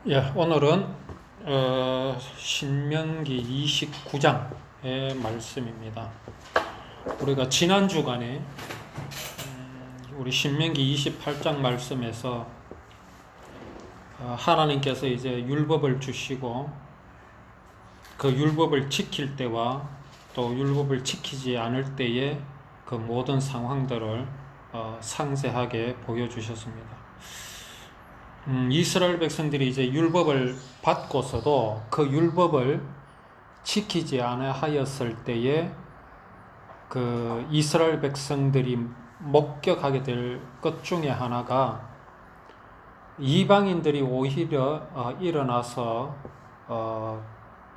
오늘은 신명기 29장의 말씀입니다. 우리가 지난 주간에 우리 신명기 28장 말씀에서 하나님께서 이제 율법을 주시고 그 율법을 지킬 때와 또 율법을 지키지 않을 때의 그 모든 상황들을 상세하게 보여주셨습니다. 이스라엘 백성들이 이제 율법을 받고서도 그 율법을 지키지 아니하였을 때에 그 이스라엘 백성들이 목격하게 될 것 중에 하나가 이방인들이 오히려 일어나서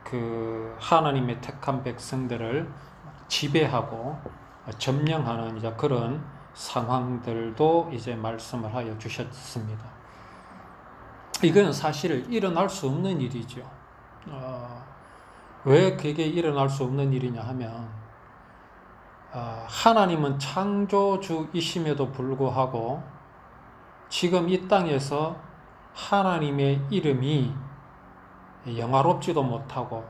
그 하나님의 택한 백성들을 지배하고 점령하는 이제 그런 상황들도 이제 말씀을 하여 주셨습니다. 이건 사실 일어날 수 없는 일이죠. 왜 그게 일어날 수 없는 일이냐 하면 하나님은 창조주이심에도 불구하고 지금 이 땅에서 하나님의 이름이 영화롭지도 못하고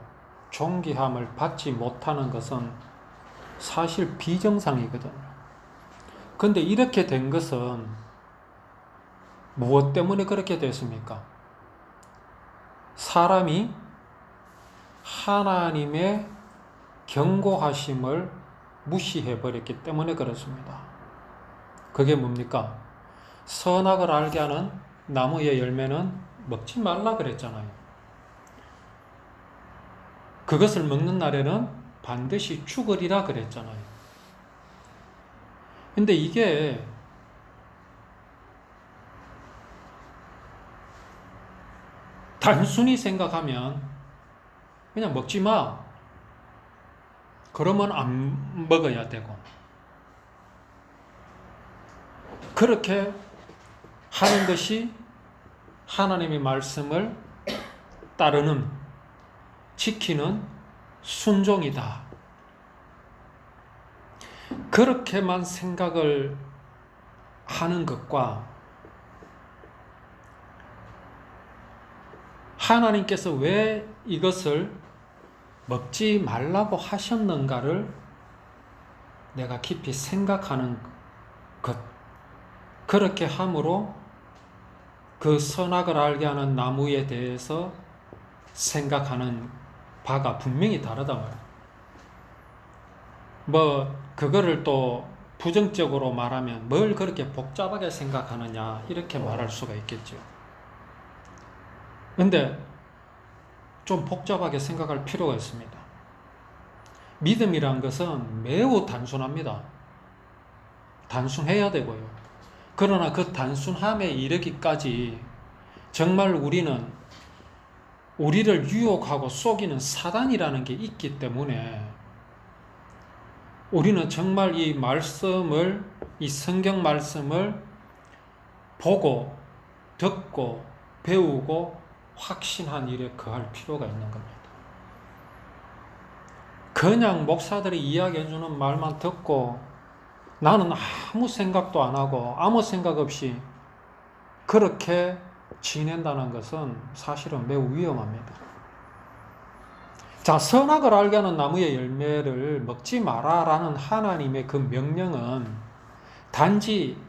존귀함을 받지 못하는 것은 사실 비정상이거든요. 그런데 이렇게 된 것은 무엇 때문에 그렇게 됐습니까? 사람이 하나님의 경고하심을 무시해버렸기 때문에 그렇습니다. 그게 뭡니까? 선악을 알게 하는 나무의 열매는 먹지 말라 그랬잖아요. 그것을 먹는 날에는 반드시 죽으리라 그랬잖아요. 근데 이게 단순히 생각하면 그냥 먹지 마. 그러면 안 먹어야 되고. 그렇게 하는 것이 하나님의 말씀을 따르는, 지키는 순종이다. 그렇게만 생각을 하는 것과 하나님께서 왜 이것을 먹지 말라고 하셨는가를 내가 깊이 생각하는 것. 그렇게 함으로 그 선악을 알게 하는 나무에 대해서 생각하는 바가 분명히 다르다 말이에요. 그거를 또 부정적으로 말하면 뭘 그렇게 복잡하게 생각하느냐 이렇게 말할 수가 있겠죠. 근데 좀 복잡하게 생각할 필요가 있습니다. 믿음이란 것은 매우 단순합니다. 단순해야 되고요. 그러나 그 단순함에 이르기까지 정말 우리는 우리를 유혹하고 속이는 사단이라는 게 있기 때문에 우리는 정말 이 말씀을, 이 성경 말씀을 보고, 듣고, 배우고, 확신한 일에 거할 필요가 있는 겁니다. 그냥 목사들이 이야기해주는 말만 듣고 나는 아무 생각도 안 하고 아무 생각 없이 그렇게 지낸다는 것은 사실은 매우 위험합니다. 자, 선악을 알게 하는 나무의 열매를 먹지 마라라는 하나님의 그 명령은 단지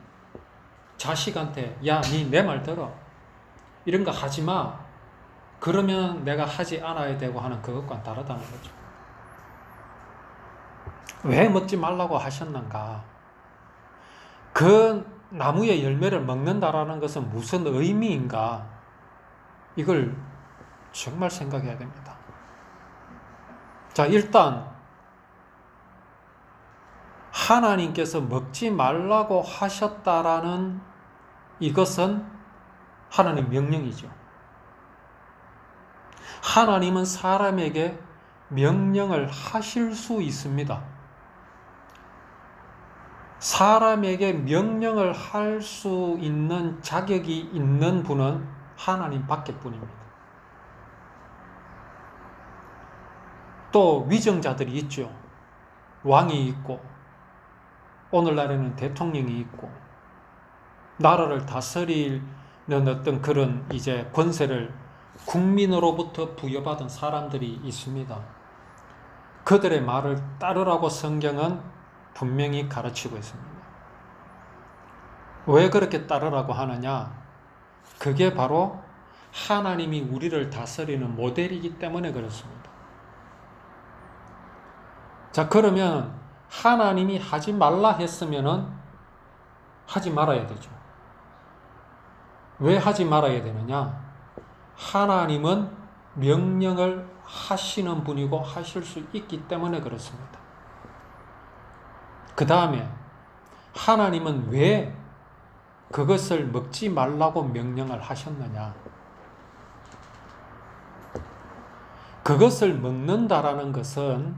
자식한테 야, 니 내 말 들어. 이런 거 하지 마. 그러면 내가 하지 않아야 되고 하는 그것과는 다르다는 거죠. 왜 먹지 말라고 하셨는가? 그 나무의 열매를 먹는다라는 것은 무슨 의미인가? 이걸 정말 생각해야 됩니다. 자, 일단 하나님께서 먹지 말라고 하셨다라는 이것은 하나님 명령이죠. 하나님은 사람에게 명령을 하실 수 있습니다. 사람에게 명령을 할 수 있는 자격이 있는 분은 하나님 밖에 뿐입니다. 또 위정자들이 있죠. 왕이 있고 오늘날에는 대통령이 있고 나라를 다스리는 어떤 그런 이제 권세를 국민으로부터 부여받은 사람들이 있습니다. 그들의 말을 따르라고 성경은 분명히 가르치고 있습니다. 왜 그렇게 따르라고 하느냐? 그게 바로 하나님이 우리를 다스리는 모델이기 때문에 그렇습니다. 자, 그러면 하나님이 하지 말라 했으면은 하지 말아야 되죠. 왜 하지 말아야 되느냐? 하나님은 명령을 하시는 분이고 하실 수 있기 때문에 그렇습니다. 그 다음에 하나님은 왜 그것을 먹지 말라고 명령을 하셨느냐? 그것을 먹는다라는 것은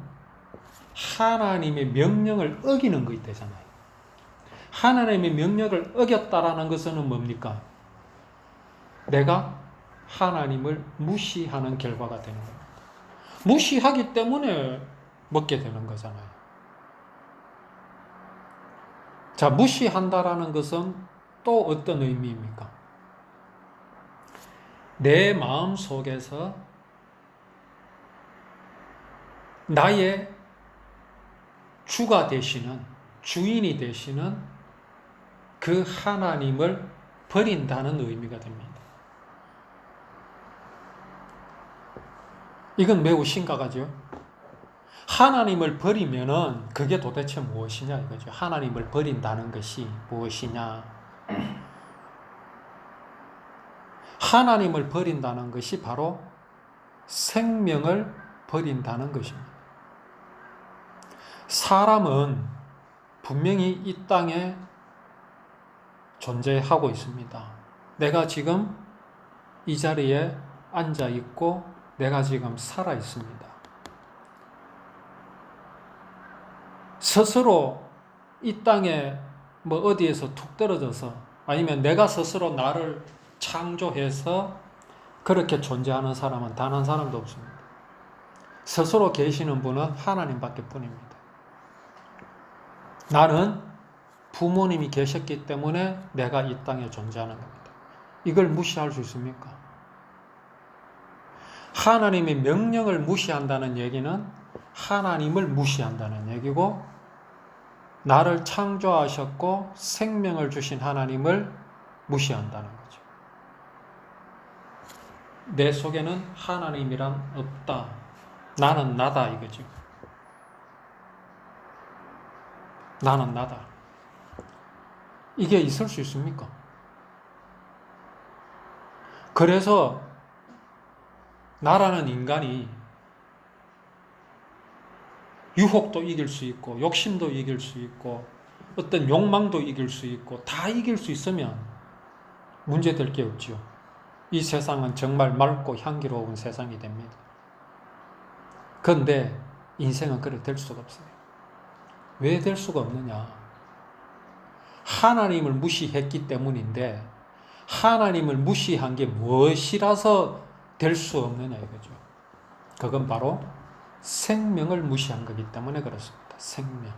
하나님의 명령을 어기는 것이 되잖아요. 하나님의 명령을 어겼다라는 것은 뭡니까? 내가 하나님을 무시하는 결과가 되는 겁니다. 무시하기 때문에 먹게 되는 거잖아요. 자, 무시한다라는 것은 또 어떤 의미입니까? 내 마음 속에서 나의 주가 되시는, 주인이 되시는 그 하나님을 버린다는 의미가 됩니다. 이건 매우 심각하죠. 하나님을 버리면은 그게 도대체 무엇이냐 이거죠. 하나님을 버린다는 것이 무엇이냐? 하나님을 버린다는 것이 바로 생명을 버린다는 것입니다. 사람은 분명히 이 땅에 존재하고 있습니다. 내가 지금 이 자리에 앉아 있고 내가 지금 살아 있습니다. 스스로 이 땅에 뭐 어디에서 툭 떨어져서 아니면 내가 스스로 나를 창조해서 그렇게 존재하는 사람은 단 한 사람도 없습니다. 스스로 계시는 분은 하나님밖에 뿐입니다. 나는 부모님이 계셨기 때문에 내가 이 땅에 존재하는 겁니다. 이걸 무시할 수 있습니까? 하나님의 명령을 무시한다는 얘기는 하나님을 무시한다는 얘기고, 나를 창조하셨고 생명을 주신 하나님을 무시한다는 거죠. 내 속에는 하나님이란 없다. 나는 나다 이거죠. 나는 나다. 이게 있을 수 있습니까? 그래서 나라는 인간이 유혹도 이길 수 있고 욕심도 이길 수 있고 어떤 욕망도 이길 수 있고 다 이길 수 있으면 문제될 게 없지요. 이 세상은 정말 맑고 향기로운 세상이 됩니다. 그런데 인생은 그렇게 될 수가 없어요. 왜 될 수가 없느냐? 하나님을 무시했기 때문인데, 하나님을 무시한 게 무엇이라서 될 수 없느냐 이거죠. 그건 바로 생명을 무시한 거기 때문에 그렇습니다. 생명.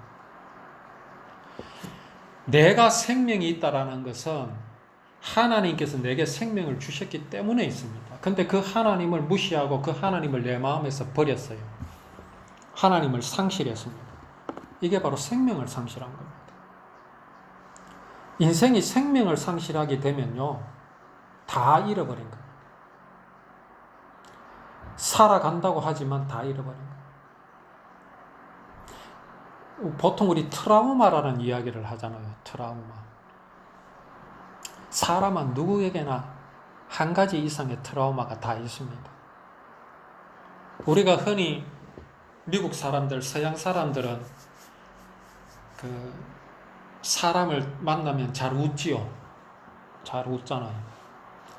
내가 생명이 있다라는 것은 하나님께서 내게 생명을 주셨기 때문에 있습니다. 근데 그 하나님을 무시하고 그 하나님을 내 마음에서 버렸어요. 하나님을 상실했습니다. 이게 바로 생명을 상실한 겁니다. 인생이 생명을 상실하게 되면요, 다 잃어버린 겁니다. 살아간다고 하지만 다 잃어버린 겁니다. 보통 우리 트라우마라는 이야기를 하잖아요. 트라우마. 사람은 누구에게나 한 가지 이상의 트라우마가 다 있습니다. 우리가 흔히 미국 사람들, 서양 사람들은 사람을 만나면 잘 웃지요. 잘 웃잖아요.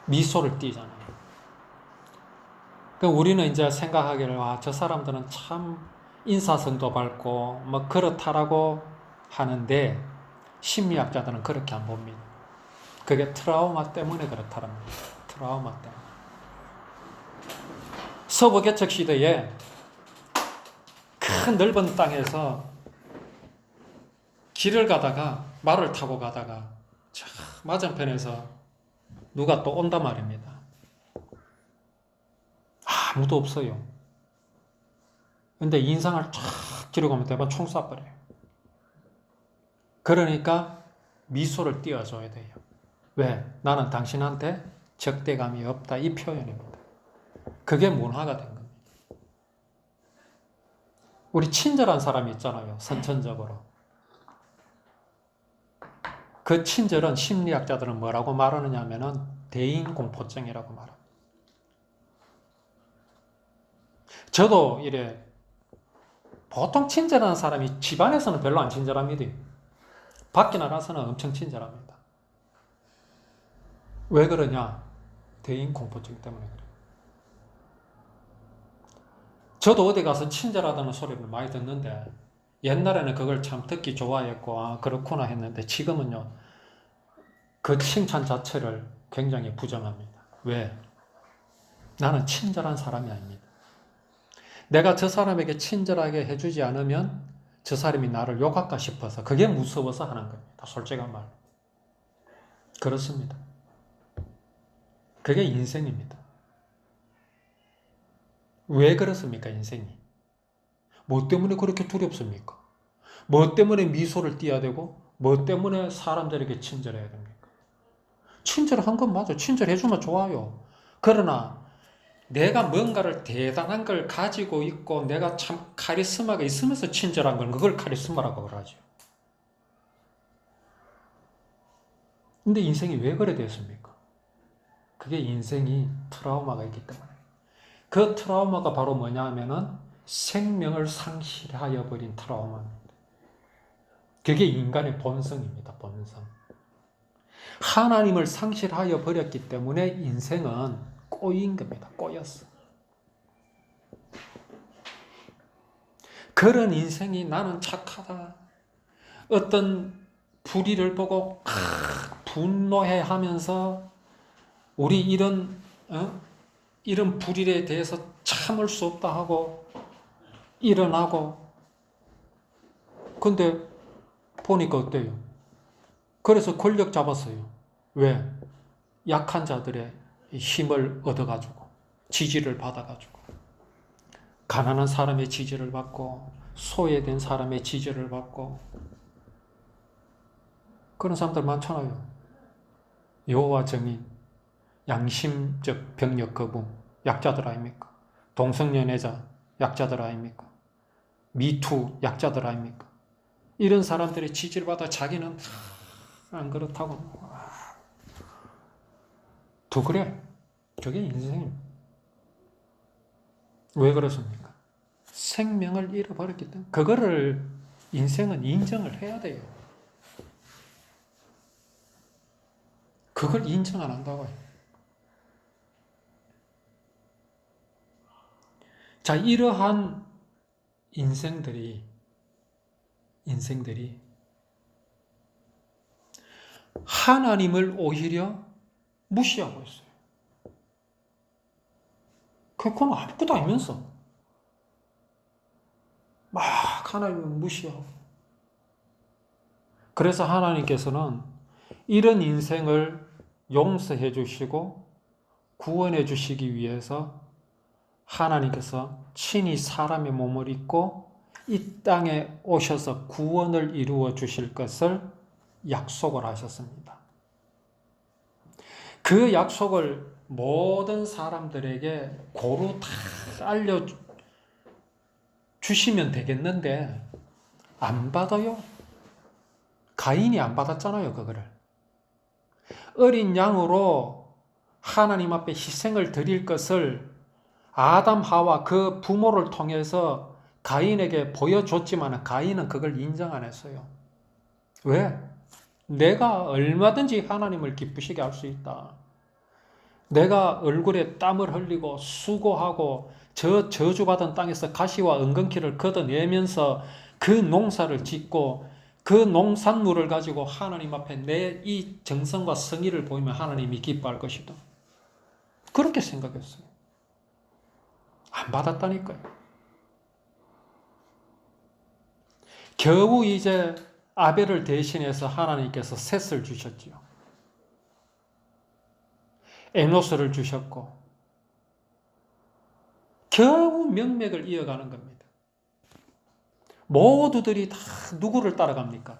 미소를 띠잖아요. 우리는 이제 생각하기를, 저 사람들은 참 인사성도 밝고 뭐 그렇다라고 하는데, 심리학자들은 그렇게 안 봅니다. 그게 트라우마 때문에 그렇다랍니다. 트라우마 때문에. 서부 개척 시대에 큰 넓은 땅에서 길을 가다가, 말을 타고 가다가 맞은편에서 누가 또 온단 말입니다. 아무도 없어요. 근데 인상을 쫙 기르고 대박 총 쏴버려요. 그러니까 미소를 띄워줘야 돼요. 왜? 나는 당신한테 적대감이 없다. 이 표현입니다. 그게 문화가 된 겁니다. 우리 친절한 사람이 있잖아요. 선천적으로. 그 친절은 심리학자들은 뭐라고 말하느냐 하면은 대인공포증이라고 말합니다. 저도 이래 보통 친절한 사람이 집안에서는 별로 안 친절합니다. 밖에 나가서는 엄청 친절합니다. 왜 그러냐? 대인공포증 때문에 그래요. 저도 어디 가서 친절하다는 소리를 많이 듣는데 옛날에는 그걸 참 듣기 좋아했고 아 그렇구나 했는데 지금은요. 그 칭찬 자체를 굉장히 부정합니다. 왜? 나는 친절한 사람이 아닙니다. 내가 저 사람에게 친절하게 해주지 않으면 저 사람이 나를 욕할까 싶어서 그게 무서워서 하는 겁니다. 솔직한 말. 그렇습니다. 그게 인생입니다. 왜 그렇습니까, 인생이? 뭐 때문에 그렇게 두렵습니까? 뭐 때문에 미소를 띄어야 되고, 뭐 때문에 사람들에게 친절해야 됩니까? 친절한 건 맞아. 친절해주면 좋아요. 그러나 내가 뭔가를 대단한 걸 가지고 있고 내가 참 카리스마가 있으면서 친절한 건 그걸 카리스마라고 그러죠. 근데 인생이 왜 그래 됐습니까? 그게 인생이 트라우마가 있기 때문에. 그 트라우마가 바로 뭐냐 하면은 생명을 상실하여 버린 트라우마입니다. 그게 인간의 본성입니다. 본성. 하나님을 상실하여 버렸기 때문에 인생은 꼬인 겁니다. 꼬였어. 그런 인생이 나는 착하다. 어떤 불의를 보고 분노해 하면서 우리 이런 불의에 대해서 참을 수 없다 하고 일어나고 근데 보니까 어때요? 그래서 권력 잡았어요. 왜? 약한 자들의 힘을 얻어가지고 지지를 받아가지고 가난한 사람의 지지를 받고 소외된 사람의 지지를 받고 그런 사람들 많잖아요. 여호와 증인, 양심적 병력 거부, 약자들 아닙니까? 동성연애자, 약자들 아닙니까? 미투, 약자들 아닙니까? 이런 사람들의 지지를 받아 자기는 안 그렇다고 더 그래. 그게 인생입니다. 왜 그렇습니까? 생명을 잃어버렸기 때문에 그거를 인생은 인정을 해야 돼요. 그걸 인정 안 한다고요. 자, 이러한 인생들이 하나님을 오히려 무시하고 있어요. 그건 아무것도 아니면서 막 하나님을 무시하고 그래서 하나님께서는 이런 인생을 용서해 주시고 구원해 주시기 위해서 하나님께서 친히 사람의 몸을 입고 이 땅에 오셔서 구원을 이루어 주실 것을 약속을 하셨습니다. 그 약속을 모든 사람들에게 고루 다 알려주시면 되겠는데 안 받아요. 가인이 안 받았잖아요, 그거를. 어린 양으로 하나님 앞에 희생을 드릴 것을 아담, 하와 그 부모를 통해서 가인에게 보여줬지만 가인은 그걸 인정 안 했어요. 왜? 내가 얼마든지 하나님을 기쁘시게 할 수 있다. 내가 얼굴에 땀을 흘리고 수고하고 저 저주받은 땅에서 가시와 은근키를 걷어내면서 그 농사를 짓고 그 농산물을 가지고 하나님 앞에 내 이 정성과 성의를 보이면 하나님이 기뻐할 것이다. 그렇게 생각했어요. 안 받았다니까요. 겨우 이제 아벨을 대신해서 하나님께서 셋을 주셨지요. 에노스를 주셨고 겨우 명맥을 이어가는 겁니다. 모두들이 다 누구를 따라갑니까?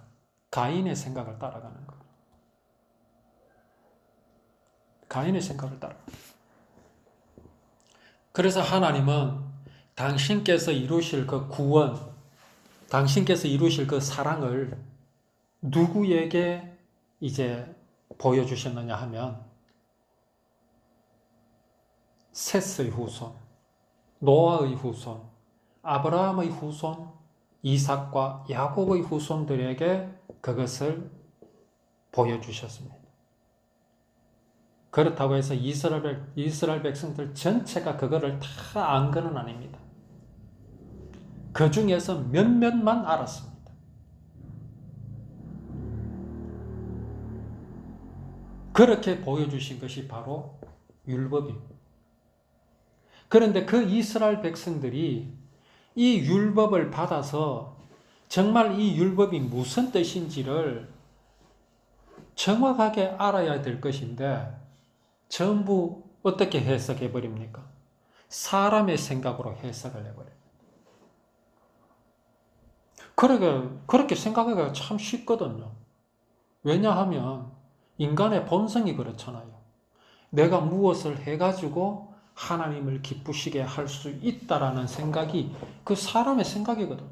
가인의 생각을 따라가는 겁니다. 가인의 생각을 따라. 그래서 하나님은 당신께서 이루실 그 구원, 당신께서 이루실 그 사랑을 누구에게 이제 보여주셨느냐 하면 셋의 후손, 노아의 후손, 아브라함의 후손, 이삭과 야곱의 후손들에게 그것을 보여주셨습니다. 그렇다고 해서 이스라엘 백성들 전체가 그거를 다 안 거는 아닙니다. 그 중에서 몇몇만 알았습니다. 그렇게 보여주신 것이 바로 율법입니다. 그런데 그 이스라엘 백성들이 이 율법을 받아서 정말 이 율법이 무슨 뜻인지를 정확하게 알아야 될 것인데 전부 어떻게 해석해 버립니까? 사람의 생각으로 해석을 해버려요. 그렇게 생각하기가 참 쉽거든요. 왜냐하면 인간의 본성이 그렇잖아요. 내가 무엇을 해가지고 하나님을 기쁘시게 할 수 있다라는 생각이 그 사람의 생각이거든.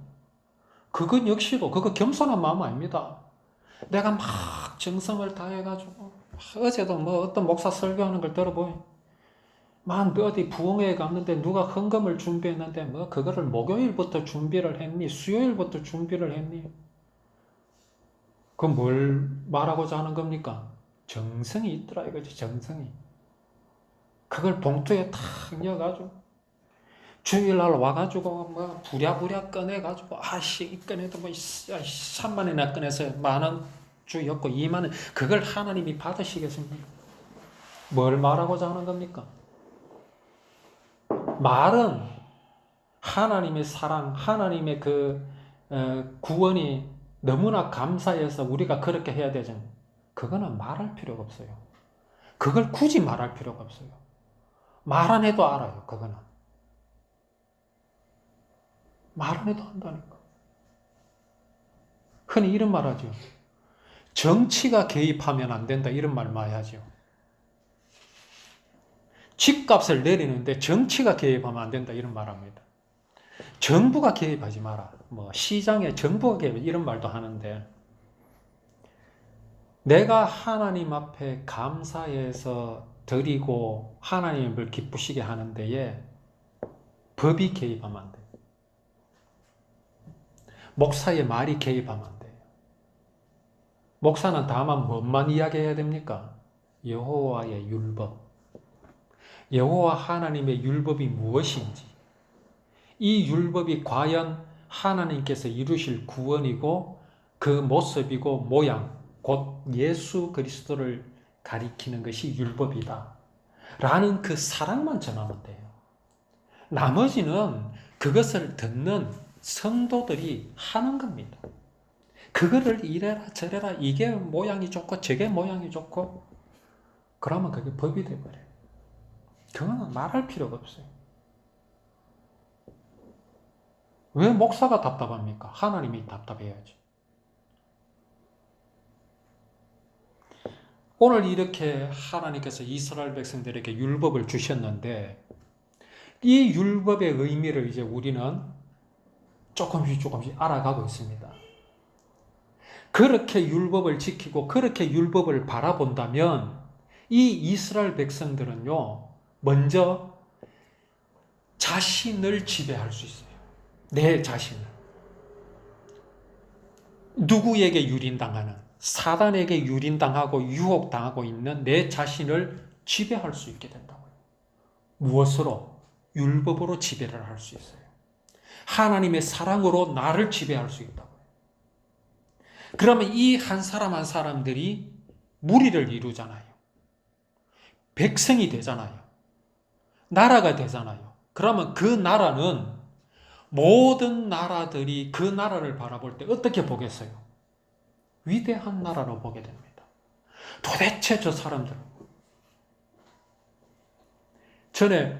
그건 역시도 그거 겸손한 마음 아닙니다. 내가 막 정성을 다해가지고 어제도 뭐 어떤 목사 설교하는 걸 들어보니 만 어디 부흥회에 갔는데 누가 헌금을 준비했는데 뭐 그거를 목요일부터 준비를 했니? 수요일부터 준비를 했니? 그 뭘 말하고자 하는 겁니까? 정성이 있더라 이거지. 정성이. 그걸 봉투에 탁 넣어가지고 주일날 와가지고 뭐 부랴부랴 꺼내가지고 아씨 꺼내도 뭐 3만 원이나 꺼내서 10,000원 주였고 2만 원 그걸 하나님이 받으시겠습니까? 뭘 말하고자 하는 겁니까? 말은 하나님의 사랑, 하나님의 그 구원이 너무나 감사해서 우리가 그렇게 해야 되죠. 그거는 말할 필요가 없어요. 그걸 굳이 말할 필요가 없어요. 말 안 해도 알아요. 그거는. 말 안 해도 한다니까. 흔히 이런 말 하죠. 정치가 개입하면 안 된다. 이런 말 많이 하죠. 집값을 내리는데 정치가 개입하면 안 된다. 이런 말 합니다. 정부가 개입하지 마라. 뭐 시장에 정부가 개입 이런 말도 하는데 내가 하나님 앞에 감사해서 드리고 하나님을 기쁘시게 하는 데에 법이 개입하면 안 돼요. 목사의 말이 개입하면 안 돼요. 목사는 다만 뭔만 이야기해야 됩니까? 여호와의 율법. 여호와 하나님의 율법이 무엇인지 이 율법이 과연 하나님께서 이루실 구원이고 그 모습이고 모양 곧 예수 그리스도를 가리키는 것이 율법이다 라는 그 사랑만 전하면 돼요. 나머지는 그것을 듣는 성도들이 하는 겁니다. 그거를 이래라 저래라 이게 모양이 좋고 저게 모양이 좋고 그러면 그게 법이 돼버려요. 그거는 말할 필요가 없어요. 왜 목사가 답답합니까? 하나님이 답답해야지. 오늘 이렇게 하나님께서 이스라엘 백성들에게 율법을 주셨는데 이 율법의 의미를 이제 우리는 조금씩 알아가고 있습니다. 그렇게 율법을 지키고 그렇게 율법을 바라본다면 이 이스라엘 백성들은요 먼저 자신을 지배할 수 있어요. 내 자신을. 누구에게 유린당하는 사단에게 유린당하고 유혹당하고 있는 내 자신을 지배할 수 있게 된다고요. 무엇으로? 율법으로 지배를 할 수 있어요. 하나님의 사랑으로 나를 지배할 수 있다고요. 그러면 이 한 사람 한 사람들이 무리를 이루잖아요. 백성이 되잖아요. 나라가 되잖아요. 그러면 그 나라는 모든 나라들이 그 나라를 바라볼 때 어떻게 보겠어요? 위대한 나라로 보게 됩니다. 도대체 저 사람들은 전에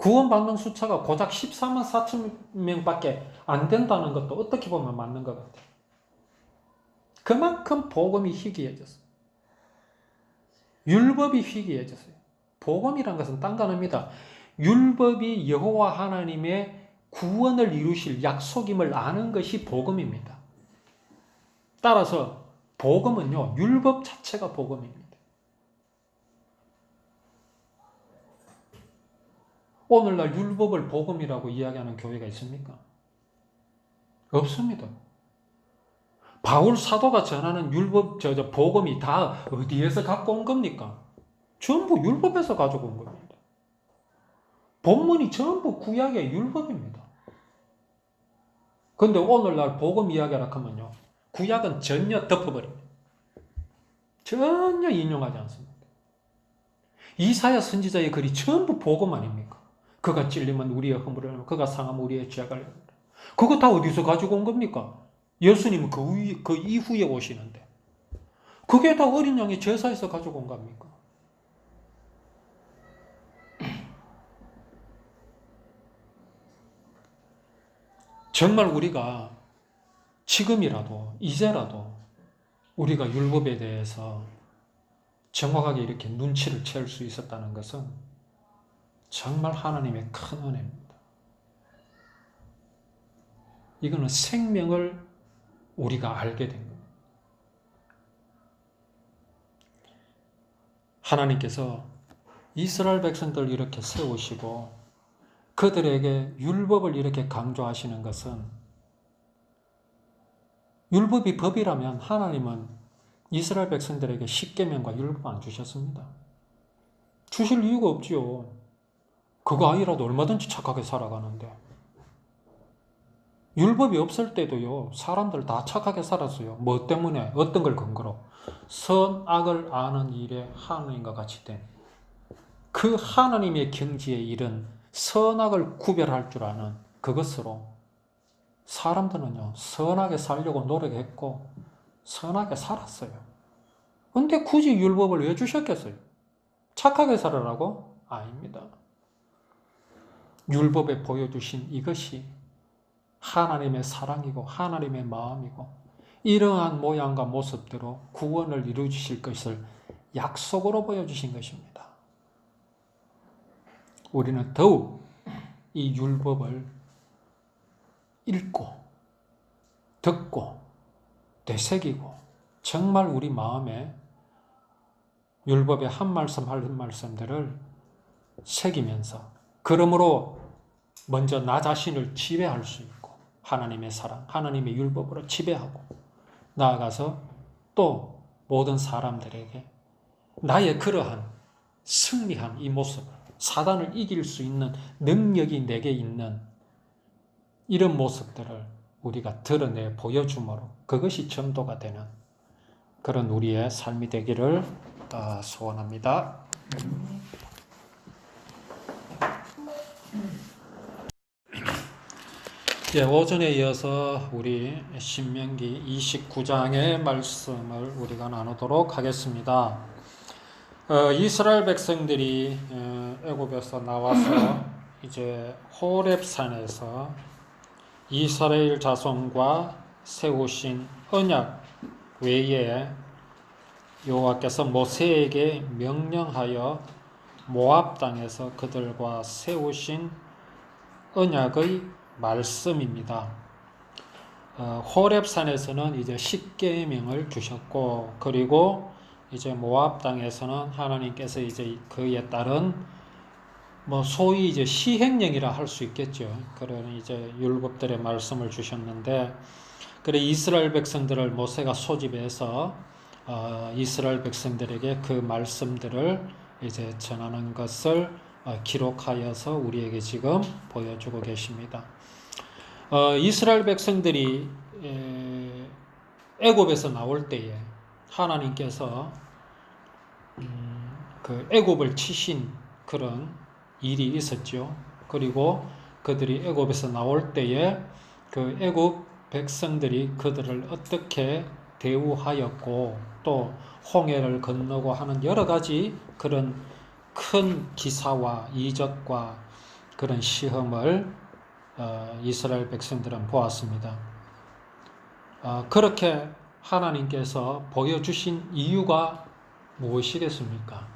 구원받는 숫자가 고작 14만 4천 명밖에 안 된다는 것도 어떻게 보면 맞는 것 같아요. 그만큼 복음이 희귀해졌어요. 율법이 희귀해졌어요. 복음이란 것은 딴 거 아닙니다. 율법이 여호와 하나님의 구원을 이루실 약속임을 아는 것이 복음입니다. 따라서 복음은요, 율법 자체가 복음입니다. 오늘날 율법을 복음이라고 이야기하는 교회가 있습니까? 없습니다. 바울 사도가 전하는 율법, 복음이 다 어디에서 갖고 온 겁니까? 전부 율법에서 가져온 겁니다. 본문이 전부 구약의 율법입니다. 근데 오늘날 복음 이야기라 하면요, 구약은 전혀 덮어버립니다. 전혀 인용하지 않습니다. 이사야 선지자의 글이 전부 복음 아닙니까? 그가 찔리면 우리의 허물을, 그가 상하면 우리의 죄악을. 그거 다 어디서 가지고 온 겁니까? 예수님은 그 이후에 오시는데. 그게 다 어린 양의 제사에서 가지고 온 겁니까? 정말 우리가 지금이라도, 이제라도 우리가 율법에 대해서 정확하게 이렇게 눈치를 채울 수 있었다는 것은 정말 하나님의 큰 은혜입니다. 이거는 생명을 우리가 알게 된 겁니다. 하나님께서 이스라엘 백성들을 이렇게 세우시고 그들에게 율법을 이렇게 강조하시는 것은, 율법이 법이라면 하나님은 이스라엘 백성들에게 십계명과 율법 안 주셨습니다. 주실 이유가 없지요. 그거 아니라도 얼마든지 착하게 살아가는데. 율법이 없을 때도요, 사람들 다 착하게 살았어요. 뭐 때문에? 어떤 걸 근거로? 선악을 아는 일에 하나님과 같이 된 그 하나님의 경지에 이른 선악을 구별할 줄 아는 그것으로 사람들은요, 선하게 살려고 노력했고 선하게 살았어요. 근데 굳이 율법을 왜 주셨겠어요? 착하게 살으라고? 아닙니다. 율법에 보여주신 이것이 하나님의 사랑이고 하나님의 마음이고 이러한 모양과 모습대로 구원을 이루어주실 것을 약속으로 보여주신 것입니다. 우리는 더욱 이 율법을 읽고 듣고 되새기고 정말 우리 마음에 율법의 한 말씀 한 말씀들을 새기면서, 그러므로 먼저 나 자신을 지배할 수 있고 하나님의 사랑, 하나님의 율법으로 지배하고 나아가서 또 모든 사람들에게 나의 그러한 승리한 이 모습을, 사단을 이길 수 있는 능력이 내게 있는 이런 모습들을 우리가 드러내 보여주므로 그것이 전도가 되는 그런 우리의 삶이 되기를 소원합니다. 예, 오전에 이어서 우리 신명기 29장의 말씀을 우리가 나누도록 하겠습니다. 이스라엘 백성들이 애굽에서 나와서 이제 호렙산에서 이스라엘 자손과 세우신 언약 외에 여호와께서 모세에게 명령하여 모압 땅에서 그들과 세우신 언약의 말씀입니다. 호렙산에서는 이제 십계명을 주셨고, 그리고 이제 모압 땅에서는 하나님께서 이제 그에 따른 소위 이제 시행령이라 할 수 있겠죠. 그런 이제 율법들의 말씀을 주셨는데, 그래 이스라엘 백성들을 모세가 소집해서 이스라엘 백성들에게 그 말씀들을 이제 전하는 것을 기록하여서 우리에게 지금 보여주고 계십니다. 이스라엘 백성들이 애굽에서 나올 때에 하나님께서 그 애굽을 치신 그런 일이 있었죠. 그리고 그들이 애굽에서 나올 때에 그 애굽 백성들이 그들을 어떻게 대우하였고 또 홍해를 건너고 하는 여러 가지 그런 큰 기사와 이적과 그런 시험을 이스라엘 백성들은 보았습니다. 그렇게 하나님께서 보여주신 이유가 무엇이겠습니까?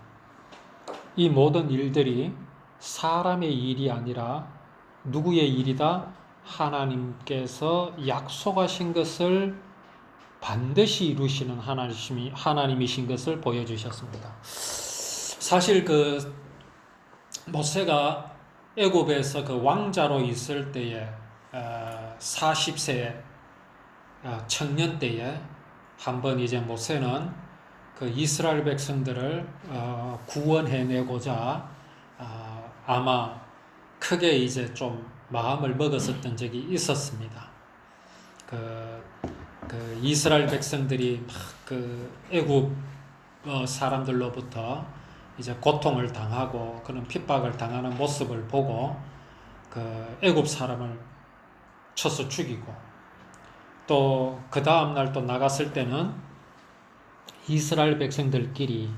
이 모든 일들이 사람의 일이 아니라 누구의 일이다? 하나님께서 약속하신 것을 반드시 이루시는 하나님이신 것을 보여주셨습니다. 사실 모세가 애굽에서 그 왕자로 있을 때에 40세 청년 때에 한번 이제 모세는 그 이스라엘 백성들을 구원해내고자 아마 크게 이제 좀 마음을 먹었었던 적이 있었습니다. 그 이스라엘 백성들이 막 그 애굽 사람들로부터 이제 고통을 당하고 그런 핍박을 당하는 모습을 보고 그 애굽 사람을 쳐서 죽이고 또 그 다음 날 또 나갔을 때는 이스라엘 백성들끼리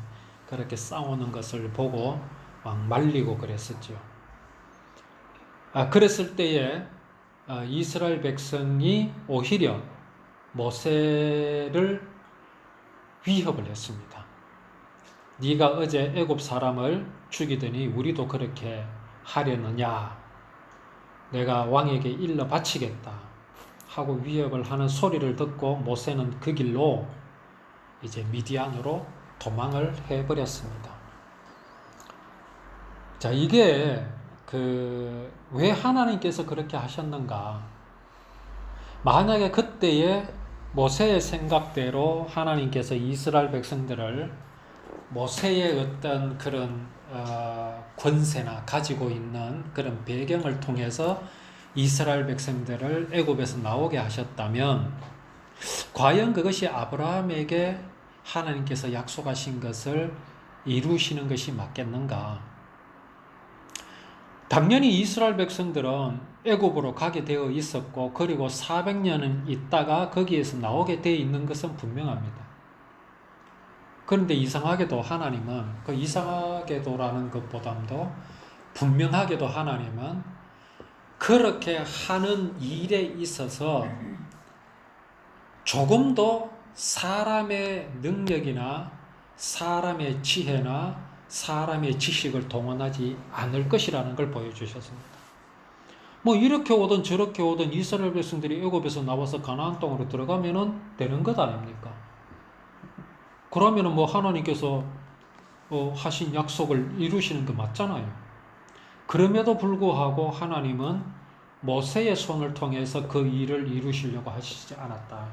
그렇게 싸우는 것을 보고 막 말리고 그랬었죠. 그랬을 때에 이스라엘 백성이 오히려 모세를 위협을 했습니다. 네가 어제 애굽 사람을 죽이더니 우리도 그렇게 하려느냐? 내가 왕에게 일러 바치겠다 하고 위협을 하는 소리를 듣고 모세는 그 길로 이제 미디안으로 도망을 해버렸습니다. 자, 이게 왜 하나님께서 그렇게 하셨는가? 만약에 그때의 모세의 생각대로 하나님께서 이스라엘 백성들을 모세의 어떤 그런 권세나 가지고 있는 그런 배경을 통해서 이스라엘 백성들을 애굽에서 나오게 하셨다면 과연 그것이 아브라함에게 하나님께서 약속하신 것을 이루시는 것이 맞겠는가? 당연히 이스라엘 백성들은 애굽으로 가게 되어 있었고 그리고 400년은 있다가 거기에서 나오게 되어 있는 것은 분명합니다. 그런데 이상하게도 하나님은 그 이상하게도라는 것보다도 분명하게도 하나님은 그렇게 하는 일에 있어서 조금도 사람의 능력이나 사람의 지혜나 사람의 지식을 동원하지 않을 것이라는 걸 보여주셨습니다. 뭐 이렇게 오든 저렇게 오든 이스라엘 백성들이 애굽에서 나와서 가나안 땅으로 들어가면은 되는 것 아닙니까? 그러면은 뭐 하나님께서 하신 약속을 이루시는 거 맞잖아요. 그럼에도 불구하고 하나님은 모세의 손을 통해서 그 일을 이루시려고 하시지 않았다.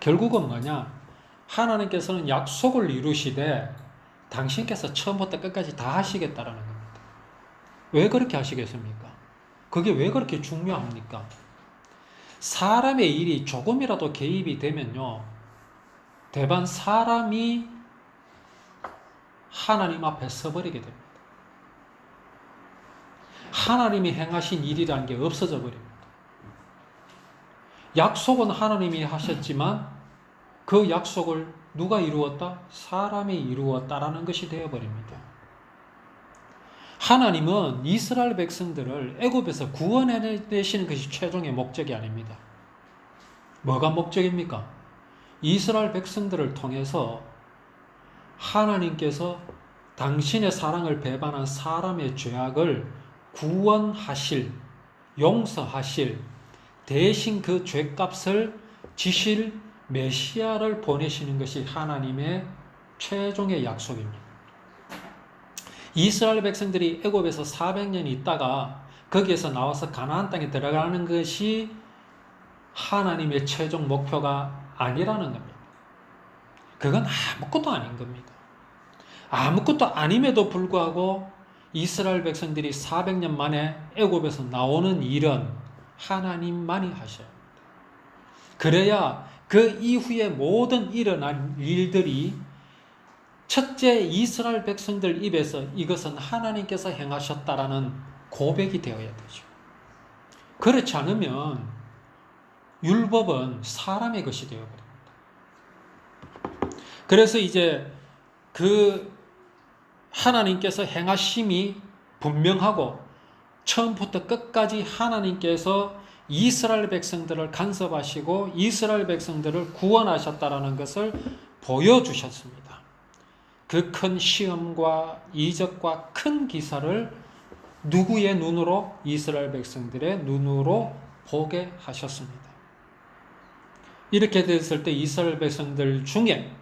결국은 뭐냐? 하나님께서는 약속을 이루시되 당신께서 처음부터 끝까지 다 하시겠다라는 겁니다. 왜 그렇게 하시겠습니까? 그게 왜 그렇게 중요합니까? 사람의 일이 조금이라도 개입이 되면요, 대반 사람이 하나님 앞에 서버리게 됩니다. 하나님이 행하신 일이라는 게 없어져 버립니다. 약속은 하나님이 하셨지만 그 약속을 누가 이루었다? 사람이 이루었다라는 것이 되어버립니다. 하나님은 이스라엘 백성들을 애굽에서 구원해내시는 것이 최종의 목적이 아닙니다. 뭐가 목적입니까? 이스라엘 백성들을 통해서 하나님께서 당신의 사랑을 배반한 사람의 죄악을 구원하실, 용서하실, 대신 그 죄값을 지실 메시아를 보내시는 것이 하나님의 최종의 약속입니다. 이스라엘 백성들이 애굽에서 400년 있다가 거기에서 나와서 가나안 땅에 들어가는 것이 하나님의 최종 목표가 아니라는 겁니다. 그건 아무것도 아닌 겁니다. 아무것도 아님에도 불구하고 이스라엘 백성들이 400년 만에 애굽에서 나오는 일은 하나님만이 하셔야 합니다. 그래야 그 이후에 모든 일어난 일들이 첫째 이스라엘 백성들 입에서 이것은 하나님께서 행하셨다라는 고백이 되어야 되죠. 그렇지 않으면 율법은 사람의 것이 되어버립니다. 그래서 이제 그 하나님께서 행하심이 분명하고 처음부터 끝까지 하나님께서 이스라엘 백성들을 간섭하시고 이스라엘 백성들을 구원하셨다라는 것을 보여주셨습니다. 그 큰 시험과 이적과 큰 기사를 누구의 눈으로? 이스라엘 백성들의 눈으로 보게 하셨습니다. 이렇게 됐을 때 이스라엘 백성들 중에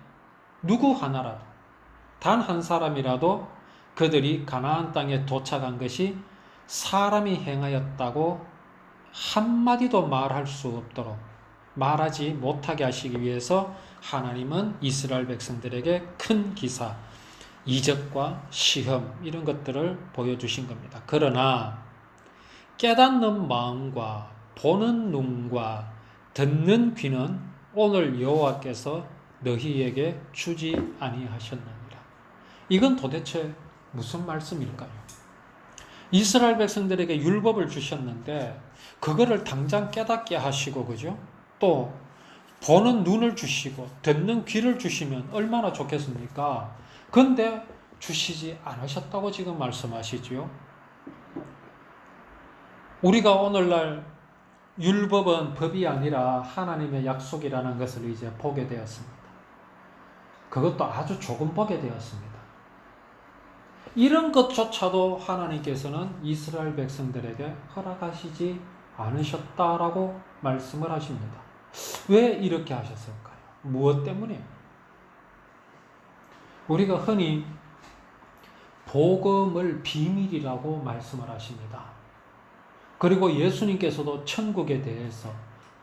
누구 하나라도, 단 한 사람이라도 그들이 가나안 땅에 도착한 것이 사람이 행하였다고 한마디도 말할 수 없도록, 말하지 못하게 하시기 위해서 하나님은 이스라엘 백성들에게 큰 기사, 이적과 시험 이런 것들을 보여주신 겁니다. 그러나 깨닫는 마음과 보는 눈과 듣는 귀는 오늘 여호와께서 너희에게 주지 아니하셨느니라. 이건 도대체 무슨 말씀일까요? 이스라엘 백성들에게 율법을 주셨는데 그거를 당장 깨닫게 하시고, 그죠? 또 보는 눈을 주시고 듣는 귀를 주시면 얼마나 좋겠습니까? 근데 주시지 않으셨다고 지금 말씀하시지요. 우리가 오늘날 율법은 법이 아니라 하나님의 약속이라는 것을 이제 보게 되었습니다. 그것도 아주 조금 보게 되었습니다. 이런 것조차도 하나님께서는 이스라엘 백성들에게 허락하시지 않으셨다라고 말씀을 하십니다. 왜 이렇게 하셨을까요? 무엇 때문에? 우리가 흔히 복음을 비밀이라고 말씀을 하십니다. 그리고 예수님께서도 천국에 대해서,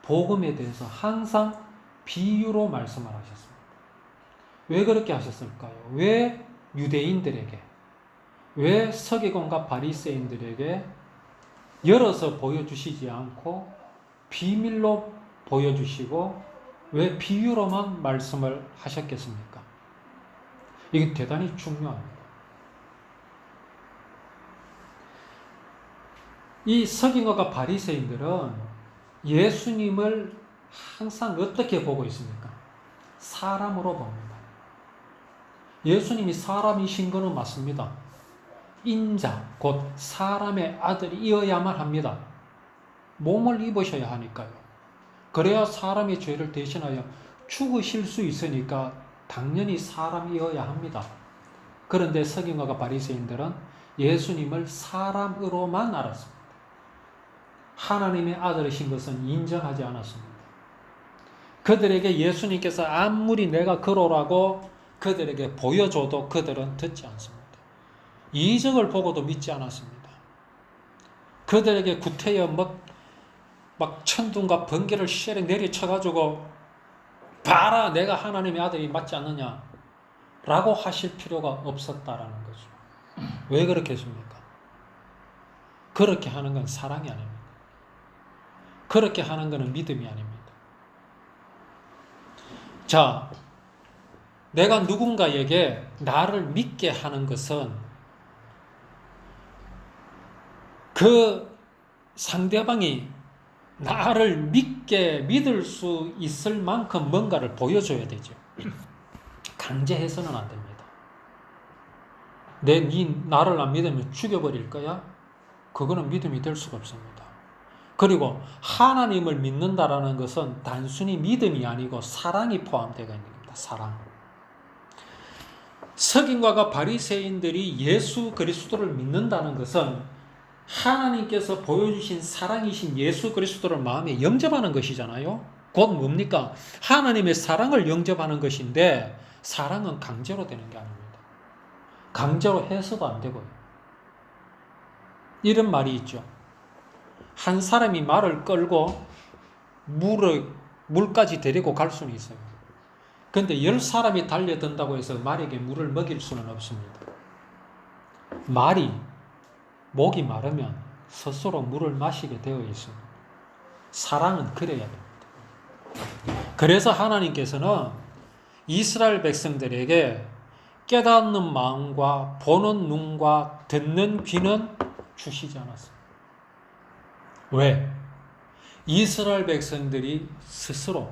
복음에 대해서 항상 비유로 말씀을 하셨습니다. 왜 그렇게 하셨을까요? 왜 유대인들에게, 왜 서기관과 바리새인들에게 열어서 보여주시지 않고 비밀로 보여주시고 왜 비유로만 말씀을 하셨겠습니까? 이게 대단히 중요합니다. 이 서기관과 바리새인들은 예수님을 항상 어떻게 보고 있습니까? 사람으로 봅니다. 예수님이 사람이신 것은 맞습니다. 인자, 곧 사람의 아들이어야만 합니다. 몸을 입으셔야 하니까요. 그래야 사람의 죄를 대신하여 죽으실 수 있으니까 당연히 사람이어야 합니다. 그런데 서기관과 바리새인들은 예수님을 사람으로만 알았습니다. 하나님의 아들이신 것은 인정하지 않았습니다. 그들에게 예수님께서 아무리 내가 그러라고 그들에게 보여줘도 그들은 듣지 않습니다. 이적을 보고도 믿지 않았습니다. 그들에게 구태여 막 천둥과 번개를 쉐락 내리쳐가지고 봐라 내가 하나님의 아들이 맞지 않느냐 라고 하실 필요가 없었다라는 거죠. 왜 그렇게 했습니까? 그렇게 하는 건 사랑이 아닙니다. 그렇게 하는 것은 믿음이 아닙니다. 자, 내가 누군가에게 나를 믿게 하는 것은 그 상대방이 나를 믿을 수 있을 만큼 뭔가를 보여줘야 되죠. 강제해서는 안 됩니다. 나를 안 믿으면 죽여버릴 거야? 그거는 믿음이 될 수가 없습니다. 그리고 하나님을 믿는다라는 것은 단순히 믿음이 아니고 사랑이 포함되어 있는 겁니다. 사랑. 서기관과 바리새인들이 예수 그리스도를 믿는다는 것은 하나님께서 보여주신 사랑이신 예수 그리스도를 마음에 영접하는 것이잖아요. 곧 뭡니까? 하나님의 사랑을 영접하는 것인데 사랑은 강제로 되는 게 아닙니다. 강제로 해서도 안 되고요. 이런 말이 있죠. 한 사람이 말을 끌고 물까지 데리고 갈 수는 있어요. 그런데 10사람이 달려든다고 해서 말에게 물을 먹일 수는 없습니다. 목이 마르면 스스로 물을 마시게 되어 있습니다. 사랑은 그래야 됩니다. 그래서 하나님께서는 이스라엘 백성들에게 깨닫는 마음과 보는 눈과 듣는 귀는 주시지 않았습니다. 왜? 이스라엘 백성들이 스스로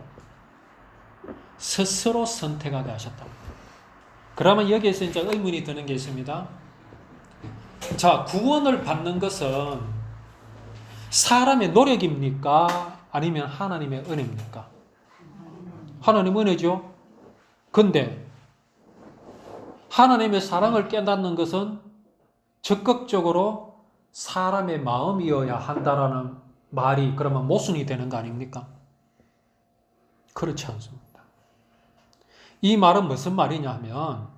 선택하게 하셨답니다. 그러면 여기에서 이제 의문이 드는 게 있습니다. 자, 구원을 받는 것은 사람의 노력입니까? 아니면 하나님의 은혜입니까? 하나님 은혜죠. 근데 하나님의 사랑을 깨닫는 것은 적극적으로 사람의 마음이어야 한다라는 말이 그러면 모순이 되는 거 아닙니까? 그렇지 않습니다. 이 말은 무슨 말이냐 하면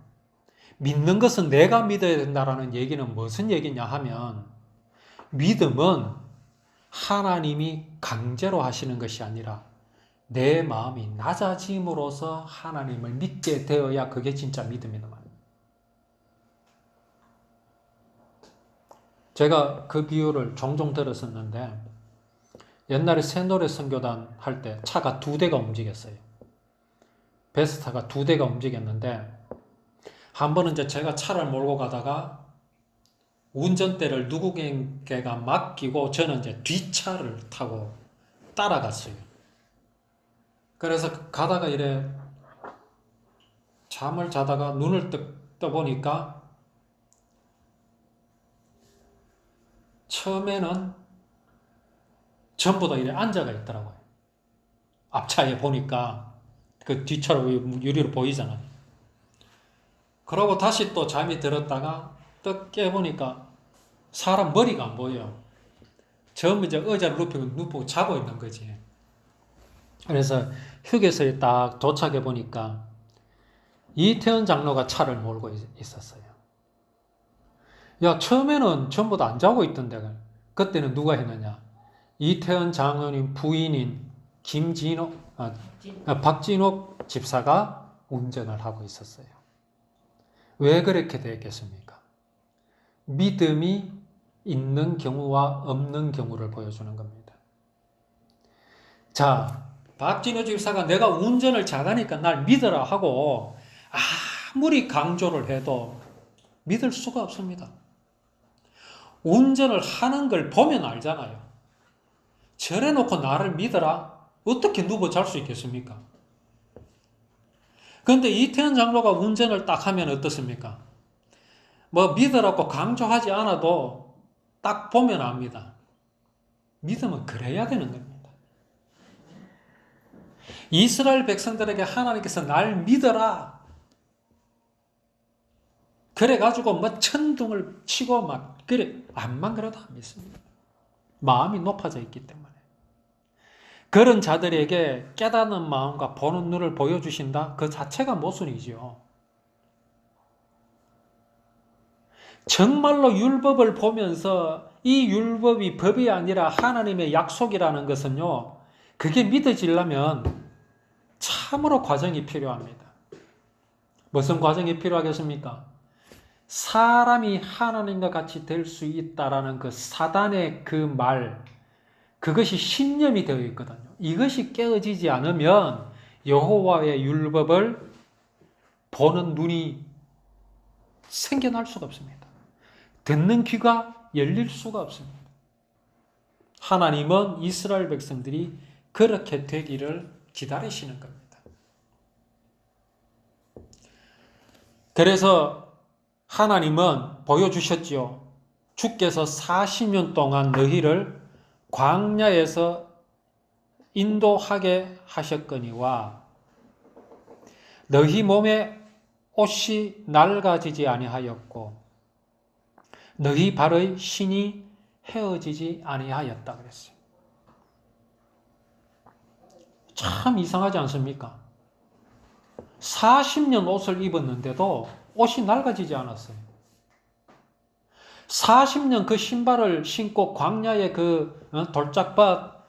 믿는 것은 내가 믿어야 된다라는 얘기는 무슨 얘기냐 하면 믿음은 하나님이 강제로 하시는 것이 아니라 내 마음이 낮아짐으로써 하나님을 믿게 되어야 그게 진짜 믿음이란 말이에요. 제가 그 비유를 종종 들었었는데 옛날에 새노래 선교단 할 때 차가 2대가 움직였어요. 베스타가 2대가 움직였는데 한 번은 이제 제가 차를 몰고 가다가 운전대를 누구에게가 맡기고 저는 이제 뒷차를 타고 따라갔어요. 그래서 가다가 이래 잠을 자다가 눈을 떠보니까 처음에는 전부 다 이래 앉아가 있더라고요. 앞차에 보니까 그 뒷차로 유리로 보이잖아요. 그러고 다시 또 잠이 들었다가 떡 깨보니까 사람 머리가 안 보여요. 전부 이제 의자를 눕히고 자고 있는 거지. 그래서 휴게소에 딱 도착해 보니까 이태원 장로가 차를 몰고 있었어요. 야, 처음에는 전부 다 안 자고 있던데. 그때는 누가 했느냐? 이태원 장로님 부인인 박진옥 집사가 운전을 하고 있었어요. 왜 그렇게 되겠습니까? 믿음이 있는 경우와 없는 경우를 보여주는 겁니다. 자, 박진옥 집사가 내가 운전을 잘하니까 날 믿어라 하고 아무리 강조를 해도 믿을 수가 없습니다. 운전을 하는 걸 보면 알잖아요. 저래놓고 나를 믿어라? 어떻게 누워 잘 수 있겠습니까? 그런데 이태원 장로가 운전을 딱 하면 어떻습니까? 뭐 믿으라고 강조하지 않아도 딱 보면 압니다. 믿음은 그래야 되는 겁니다. 이스라엘 백성들에게 하나님께서 날 믿어라. 그래가지고 뭐 천둥을 치고 막 그래 암만 그래도 안 믿습니다. 마음이 높아져 있기 때문에. 그런 자들에게 깨닫는 마음과 보는 눈을 보여주신다? 그 자체가 모순이죠. 정말로 율법을 보면서 이 율법이 법이 아니라 하나님의 약속이라는 것은요, 그게 믿어지려면 참으로 과정이 필요합니다. 무슨 과정이 필요하겠습니까? 사람이 하나님과 같이 될 수 있다라는 그 사단의 그 말, 그것이 신념이 되어 있거든요. 이것이 깨어지지 않으면 여호와의 율법을 보는 눈이 생겨날 수가 없습니다. 듣는 귀가 열릴 수가 없습니다. 하나님은 이스라엘 백성들이 그렇게 되기를 기다리시는 겁니다. 그래서 하나님은 보여주셨지요. 주께서 40년 동안 너희를 광야에서 인도하게 하셨거니와 너희 몸에 옷이 낡아지지 아니하였고 너희 발의 신이 헤어지지 아니하였다 그랬어요. 참 이상하지 않습니까? 40년 옷을 입었는데도 옷이 낡아지지 않았어요. 40년 그 신발을 신고 광야의 그 돌짝밭,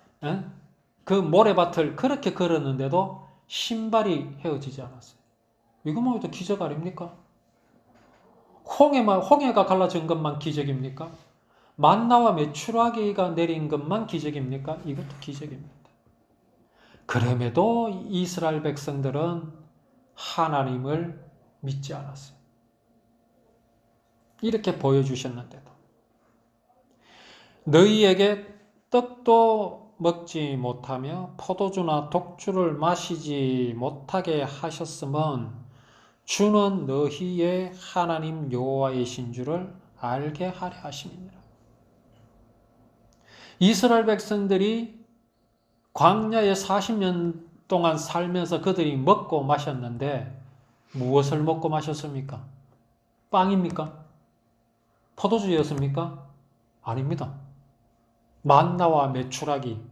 그 모래밭을 그렇게 걸었는데도 신발이 헤어지지 않았어요. 이것만 해도 기적 아닙니까? 홍해가 갈라진 것만 기적입니까? 만나와 메추라기가 내린 것만 기적입니까? 이것도 기적입니다. 그럼에도 이스라엘 백성들은 하나님을 믿지 않았어요. 이렇게 보여주셨는데도 너희에게 떡도 먹지 못하며 포도주나 독주를 마시지 못하게 하셨음은 주는 너희의 하나님 여호와이신 줄을 알게 하려 하심이니라. 이스라엘 백성들이 광야에 40년 동안 살면서 그들이 먹고 마셨는데 무엇을 먹고 마셨습니까? 빵입니까? 포도주였습니까? 아닙니다. 만나와 메추라기,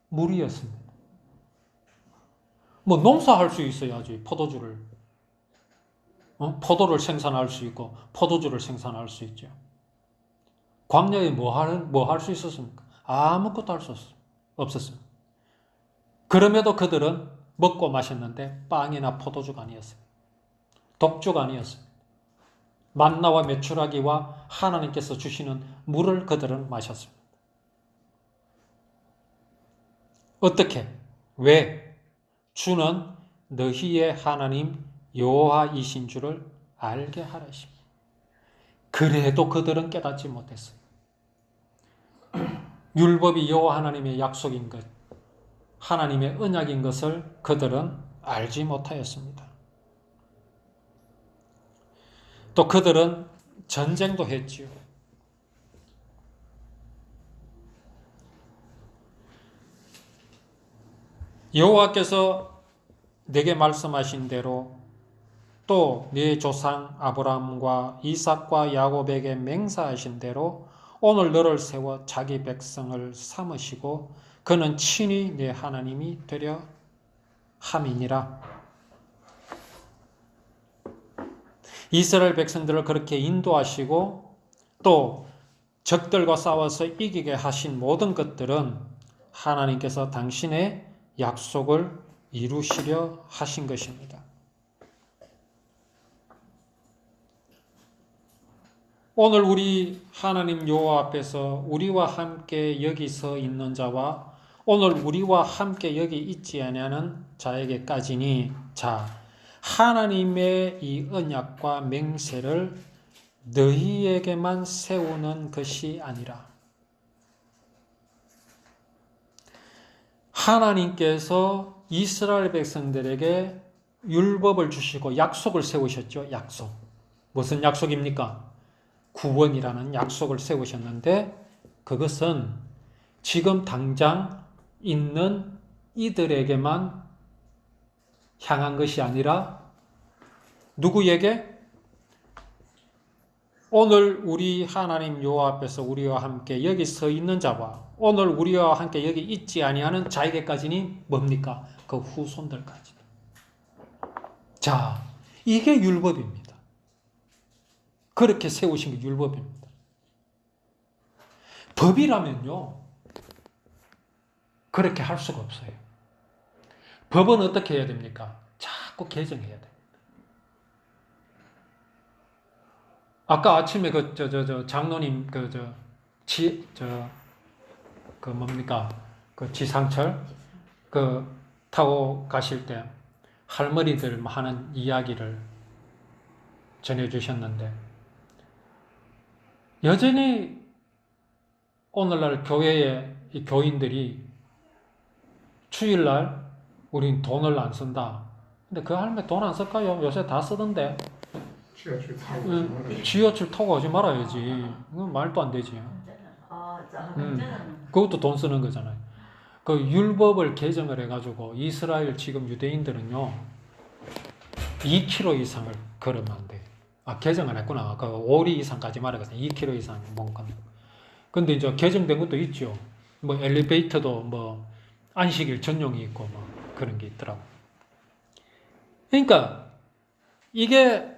물이었습니다. 뭐 농사할 수 있어야지 포도주를, 포도를 생산할 수 있고 포도주를 생산할 수 있죠. 광야에 뭐 할 수 있었습니까? 아무것도 할 수 없었어요. 그럼에도 그들은 먹고 마셨는데 빵이나 포도주가 아니었어요. 독주가 아니었어요. 만나와 메추라기와 하나님께서 주시는 물을 그들은 마셨습니다. 어떻게? 왜? 주는 너희의 하나님 여호와이신 줄을 알게 하라십니다. 그래도 그들은 깨닫지 못했어요. 율법이 여호와 하나님의 약속인 것, 하나님의 언약인 것을 그들은 알지 못하였습니다. 또 그들은 전쟁도 했지요. 여호와께서 내게 말씀하신 대로 또 네 조상 아브라함과 이삭과 야곱에게 맹세하신 대로 오늘 너를 세워 자기 백성을 삼으시고 그는 친히 네 하나님이 되려 함이니라. 이스라엘 백성들을 그렇게 인도하시고 또 적들과 싸워서 이기게 하신 모든 것들은 하나님께서 당신의 약속을 이루시려 하신 것입니다. 오늘 우리 하나님 여호와 앞에서 우리와 함께 여기 서 있는 자와 오늘 우리와 함께 여기 있지 아니하는 자에게까지니 자 하나님의 이 언약과 맹세를 너희에게만 세우는 것이 아니라 하나님께서 이스라엘 백성들에게 율법을 주시고 약속을 세우셨죠. 약속. 무슨 약속입니까? 구원이라는 약속을 세우셨는데 그것은 지금 당장 있는 이들에게만 향한 것이 아니라 누구에게? 오늘 우리 하나님 여호와 앞에서 우리와 함께 여기 서 있는 자와 오늘 우리와 함께 여기 있지 아니하는 자에게까지는 뭡니까? 그 후손들까지. 자, 이게 율법입니다. 그렇게 세우신 게 율법입니다. 법이라면요, 그렇게 할 수가 없어요. 법은 어떻게 해야 됩니까? 자꾸 개정해야 됩니다. 아까 아침에 장로님, 뭡니까? 그 지상철, 타고 가실 때 할머니들 하는 이야기를 전해주셨는데, 여전히 오늘날 교회의 이 교인들이 주일날 우린 돈을 안 쓴다. 근데 그 할머니 돈 안 쓸까요? 요새 다 쓰던데. 지하철 타고 오지 말아야지. 이건 말도 안 되지. 그것도 돈 쓰는 거잖아요. 그 율법을 개정을 해가지고 이스라엘 지금 유대인들은요 2km 이상을 걸으면 안 돼. 개정을 했구나. 그 5리 이상까지 말하거든요. 2km 이상 못 가는. 근데 이제 개정된 것도 있죠. 뭐 엘리베이터도 뭐 안식일 전용이 있고 뭐 그런 게 있더라고. 그러니까 이게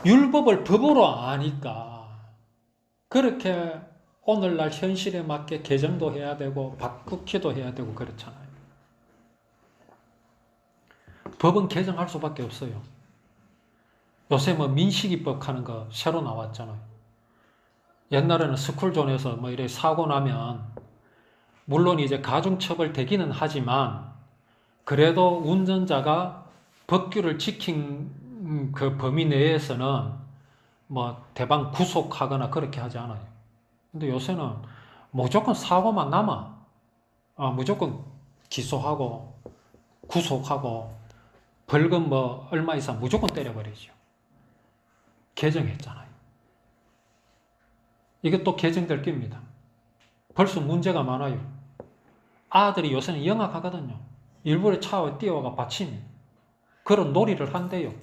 율법을 법으로 아니까 그렇게 오늘날 현실에 맞게 개정도 해야 되고 바꾸기도 해야 되고 그렇잖아요. 법은 개정할 수밖에 없어요. 요새 뭐 민식이법 하는 거 새로 나왔잖아요. 옛날에는 스쿨존에서 뭐 이래 사고 나면 물론 이제 가중처벌 되기는 하지만 그래도 운전자가 법규를 지킨 그 범위 내에서는 뭐 대방 구속하거나 그렇게 하지 않아요. 근데 요새는 무조건 사고만 남아. 무조건 기소하고 구속하고 벌금 뭐 얼마 이상 무조건 때려버리죠. 개정했잖아요. 이게 또 개정될 겁니다. 벌써 문제가 많아요. 아들이 요새는 영악하거든요. 일부러 차에 뛰어가 받치니 그런 놀이를 한대요.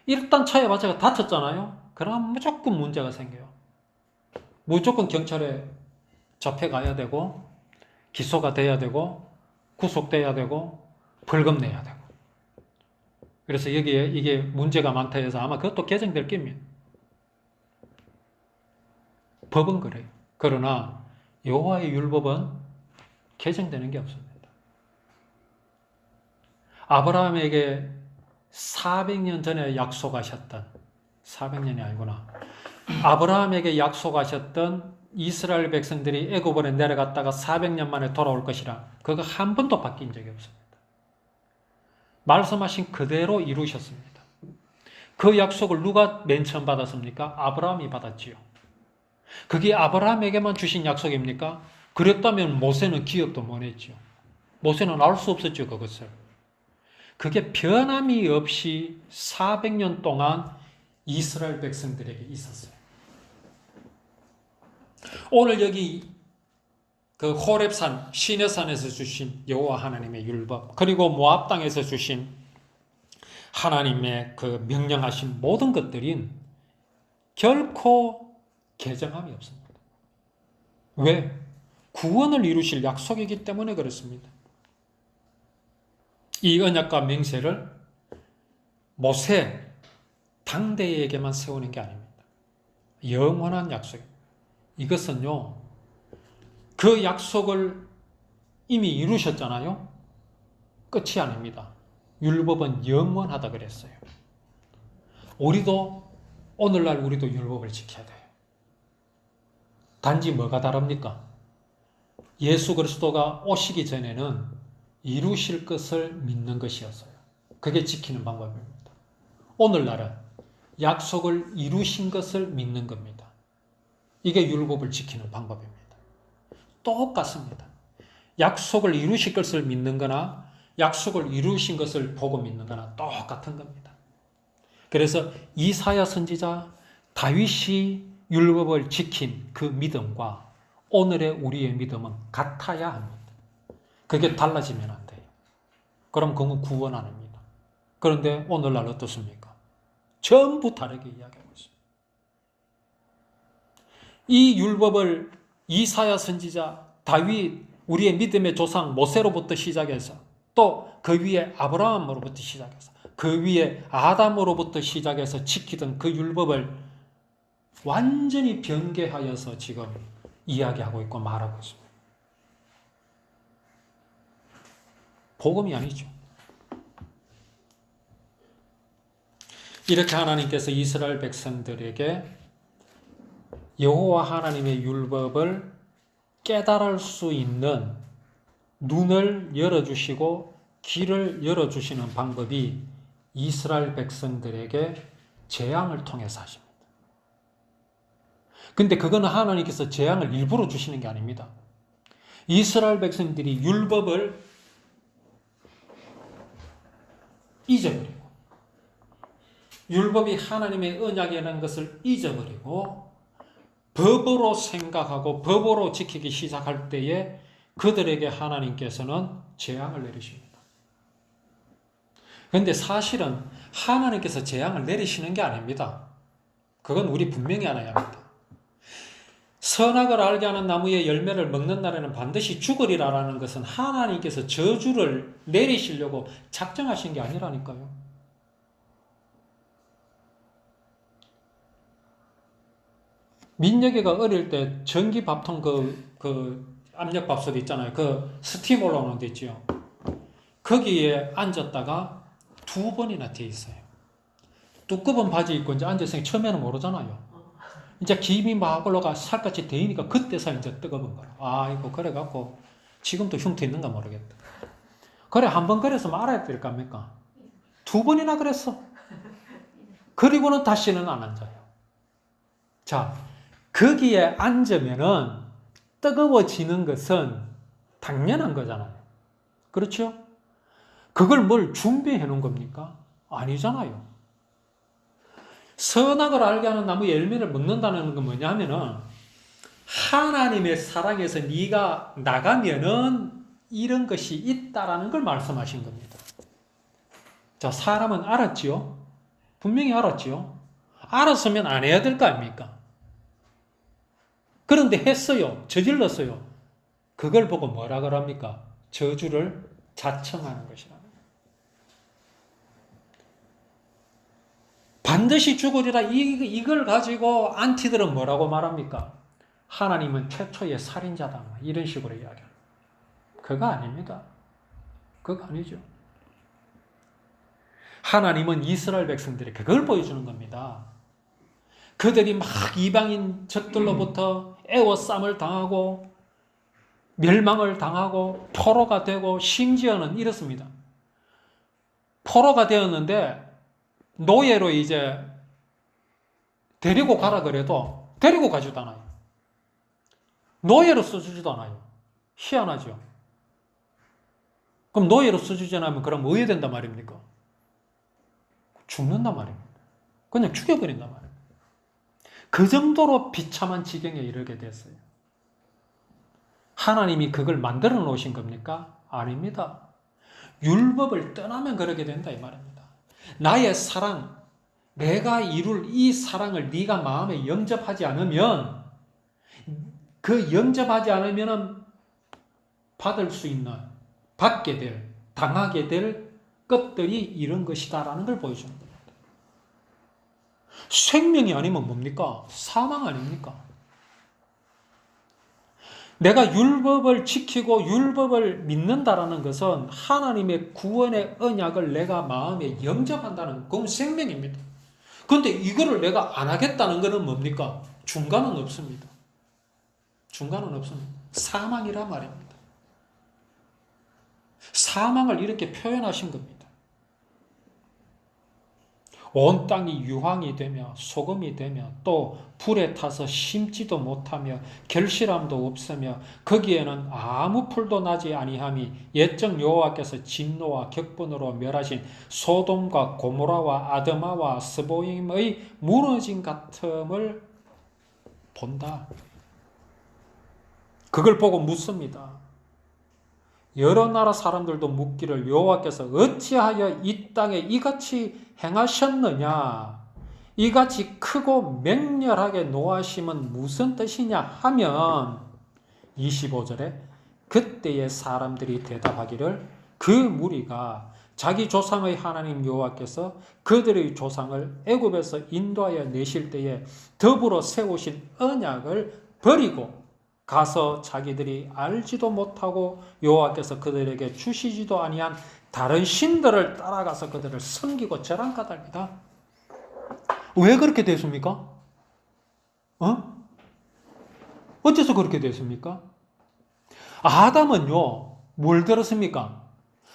일단 차에 받쳐가 다쳤잖아요. 그럼 무조건 문제가 생겨요. 무조건 경찰에 잡혀가야 되고 기소가 돼야 되고 구속돼야 되고 벌금 내야 되고. 그래서 여기에 이게 문제가 많다 해서 아마 그것도 개정될 겁니다. 법은 그래요. 그러나 여호와의 율법은 개정되는 게 없습니다. 아브라함에게 400년 전에 약속하셨던 400년이 아니구나. 아브라함에게 약속하셨던 이스라엘 백성들이 애굽으로 내려갔다가 400년 만에 돌아올 것이라 그거 한 번도 바뀐 적이 없습니다. 말씀하신 그대로 이루셨습니다. 그 약속을 누가 맨 처음 받았습니까? 아브라함이 받았지요. 그게 아브라함에게만 주신 약속입니까? 그랬다면 모세는 기억도 못 했지요. 모세는 알 수 없었죠, 그것을. 그게 변함이 없이 400년 동안 이스라엘 백성들에게 있었어요. 오늘 여기 그 호렙산, 시내산에서 주신 여호와 하나님의 율법, 그리고 모압 땅에서 주신 하나님의 그 명령하신 모든 것들인 결코 개정함이 없습니다. 왜? 구원을 이루실 약속이기 때문에 그렇습니다. 이 언약과 맹세를 모세 당대에게만 세우는 게 아닙니다. 영원한 약속입니다. 이것은요, 그 약속을 이미 이루셨잖아요. 끝이 아닙니다. 율법은 영원하다 그랬어요. 우리도 오늘날 우리도 율법을 지켜야 돼요. 단지 뭐가 다릅니까? 예수 그리스도가 오시기 전에는 이루실 것을 믿는 것이었어요. 그게 지키는 방법입니다. 오늘날은 약속을 이루신 것을 믿는 겁니다. 이게 율법을 지키는 방법입니다. 똑같습니다. 약속을 이루실 것을 믿는 거나 약속을 이루신 것을 보고 믿는 거나 똑같은 겁니다. 그래서 이사야 선지자 다윗이 율법을 지킨 그 믿음과 오늘의 우리의 믿음은 같아야 합니다. 그게 달라지면 안 돼요. 그럼 그건 구원 아닙니다. 그런데 오늘날 어떻습니까? 전부 다르게 이야기하고 있습니다. 이 율법을 이사야 선지자, 다윗, 우리의 믿음의 조상 모세로부터 시작해서 또 그 위에 아브라함으로부터 시작해서 그 위에 아담으로부터 시작해서 지키던 그 율법을 완전히 변개하여서 지금 이야기하고 있고 말하고 있습니다. 복음이 아니죠. 이렇게 하나님께서 이스라엘 백성들에게 여호와 하나님의 율법을 깨달을 수 있는 눈을 열어주시고 길을 열어주시는 방법이 이스라엘 백성들에게 재앙을 통해서 하십니다. 근데 그거는 하나님께서 재앙을 일부러 주시는 게 아닙니다. 이스라엘 백성들이 율법을 잊어버리고 율법이 하나님의 언약이라는 것을 잊어버리고 법으로 생각하고 법으로 지키기 시작할 때에 그들에게 하나님께서는 재앙을 내리십니다. 그런데 사실은 하나님께서 재앙을 내리시는 게 아닙니다. 그건 우리 분명히 알아야 합니다. 선악을 알게 하는 나무의 열매를 먹는 날에는 반드시 죽으리라는 것은 하나님께서 저주를 내리시려고 작정하신 게 아니라니까요. 민혁이가 어릴 때 전기밥통 그 압력밥솥 있잖아요. 그 스팀 올라오는 데 있죠. 거기에 앉았다가 2번이나 돼 있어요. 두꺼운 바지 입고 이제 앉아서 처음에는 모르잖아요. 이제 김이 막 올라가 살같이 데이니까 그때서 이제 뜨거운 거라. 아이고, 그래갖고 지금도 흉터 있는가 모르겠다. 그래, 한 번 그래서 말아야 될 거 아닙니까? 2번이나 그랬어. 그리고는 다시는 안 앉아요. 자, 거기에 앉으면은 뜨거워지는 것은 당연한 거잖아요. 그렇죠? 그걸 뭘 준비해 놓은 겁니까? 아니잖아요. 선악을 알게 하는 나무 열매를 먹는다는 건 뭐냐면은 하나님의 사랑에서 네가 나가면은 이런 것이 있다라는 걸 말씀하신 겁니다. 자, 사람은 알았지요? 분명히 알았지요? 알았으면 안 해야 될 거 아닙니까? 그런데 했어요. 저질렀어요. 그걸 보고 뭐라 그럽니까? 저주를 자청하는 것이라. 반드시 죽으리라 이걸 가지고 안티들은 뭐라고 말합니까? 하나님은 최초의 살인자다. 이런 식으로 이야기합니다. 그거 아닙니다. 그거 아니죠. 하나님은 이스라엘 백성들이 그걸 보여주는 겁니다. 그들이 막 이방인 적들로부터 애워쌈을 당하고 멸망을 당하고 포로가 되고 심지어는 이렇습니다. 포로가 되었는데 노예로 이제 데리고 가라 그래도 데리고 가지도 않아요. 노예로 써주지도 않아요. 희한하죠. 그럼 노예로 써주지 않으면 그럼 뭐 해야 된단 말입니까? 죽는단 말입니다. 그냥 죽여버린단 말입니다. 그 정도로 비참한 지경에 이르게 됐어요. 하나님이 그걸 만들어 놓으신 겁니까? 아닙니다. 율법을 떠나면 그러게 된다 이 말입니다. 나의 사랑, 내가 이룰 이 사랑을 네가 마음에 영접하지 않으면 그 영접하지 않으면 받을 수 있는, 받게 될, 당하게 될 것들이 이런 것이다라는 걸 보여주는 겁니다. 생명이 아니면 뭡니까? 사망 아닙니까? 내가 율법을 지키고 율법을 믿는다라는 것은 하나님의 구원의 언약을 내가 마음에 영접한다는 그건 생명입니다. 그런데 이거를 내가 안 하겠다는 것은 뭡니까? 중간은 없습니다. 중간은 없습니다. 사망이란 말입니다. 사망을 이렇게 표현하신 겁니다. 온 땅이 유황이 되며 소금이 되며 또 불에 타서 심지도 못하며 결실함도 없으며 거기에는 아무 풀도 나지 아니함이 옛적 여호와께서 진노와 격분으로 멸하신 소돔과 고모라와 아드마와 스보임의 무너진 같음을 본다. 그걸 보고 묻습니다. 여러 나라 사람들도 묻기를 여호와께서 어찌하여 이 땅에 이같이 행하셨느냐? 이같이 크고 맹렬하게 노하심은 무슨 뜻이냐 하면 25절에 그때의 사람들이 대답하기를 그 무리가 자기 조상의 하나님 여호와께서 그들의 조상을 애굽에서 인도하여 내실 때에 더불어 세우신 언약을 버리고 가서 자기들이 알지도 못하고 여호와께서 그들에게 주시지도 아니한 다른 신들을 따라가서 그들을 섬기고 절한 까닭이다. 왜 그렇게 됐습니까? 어째서 그렇게 됐습니까? 아담은요, 뭘 들었습니까?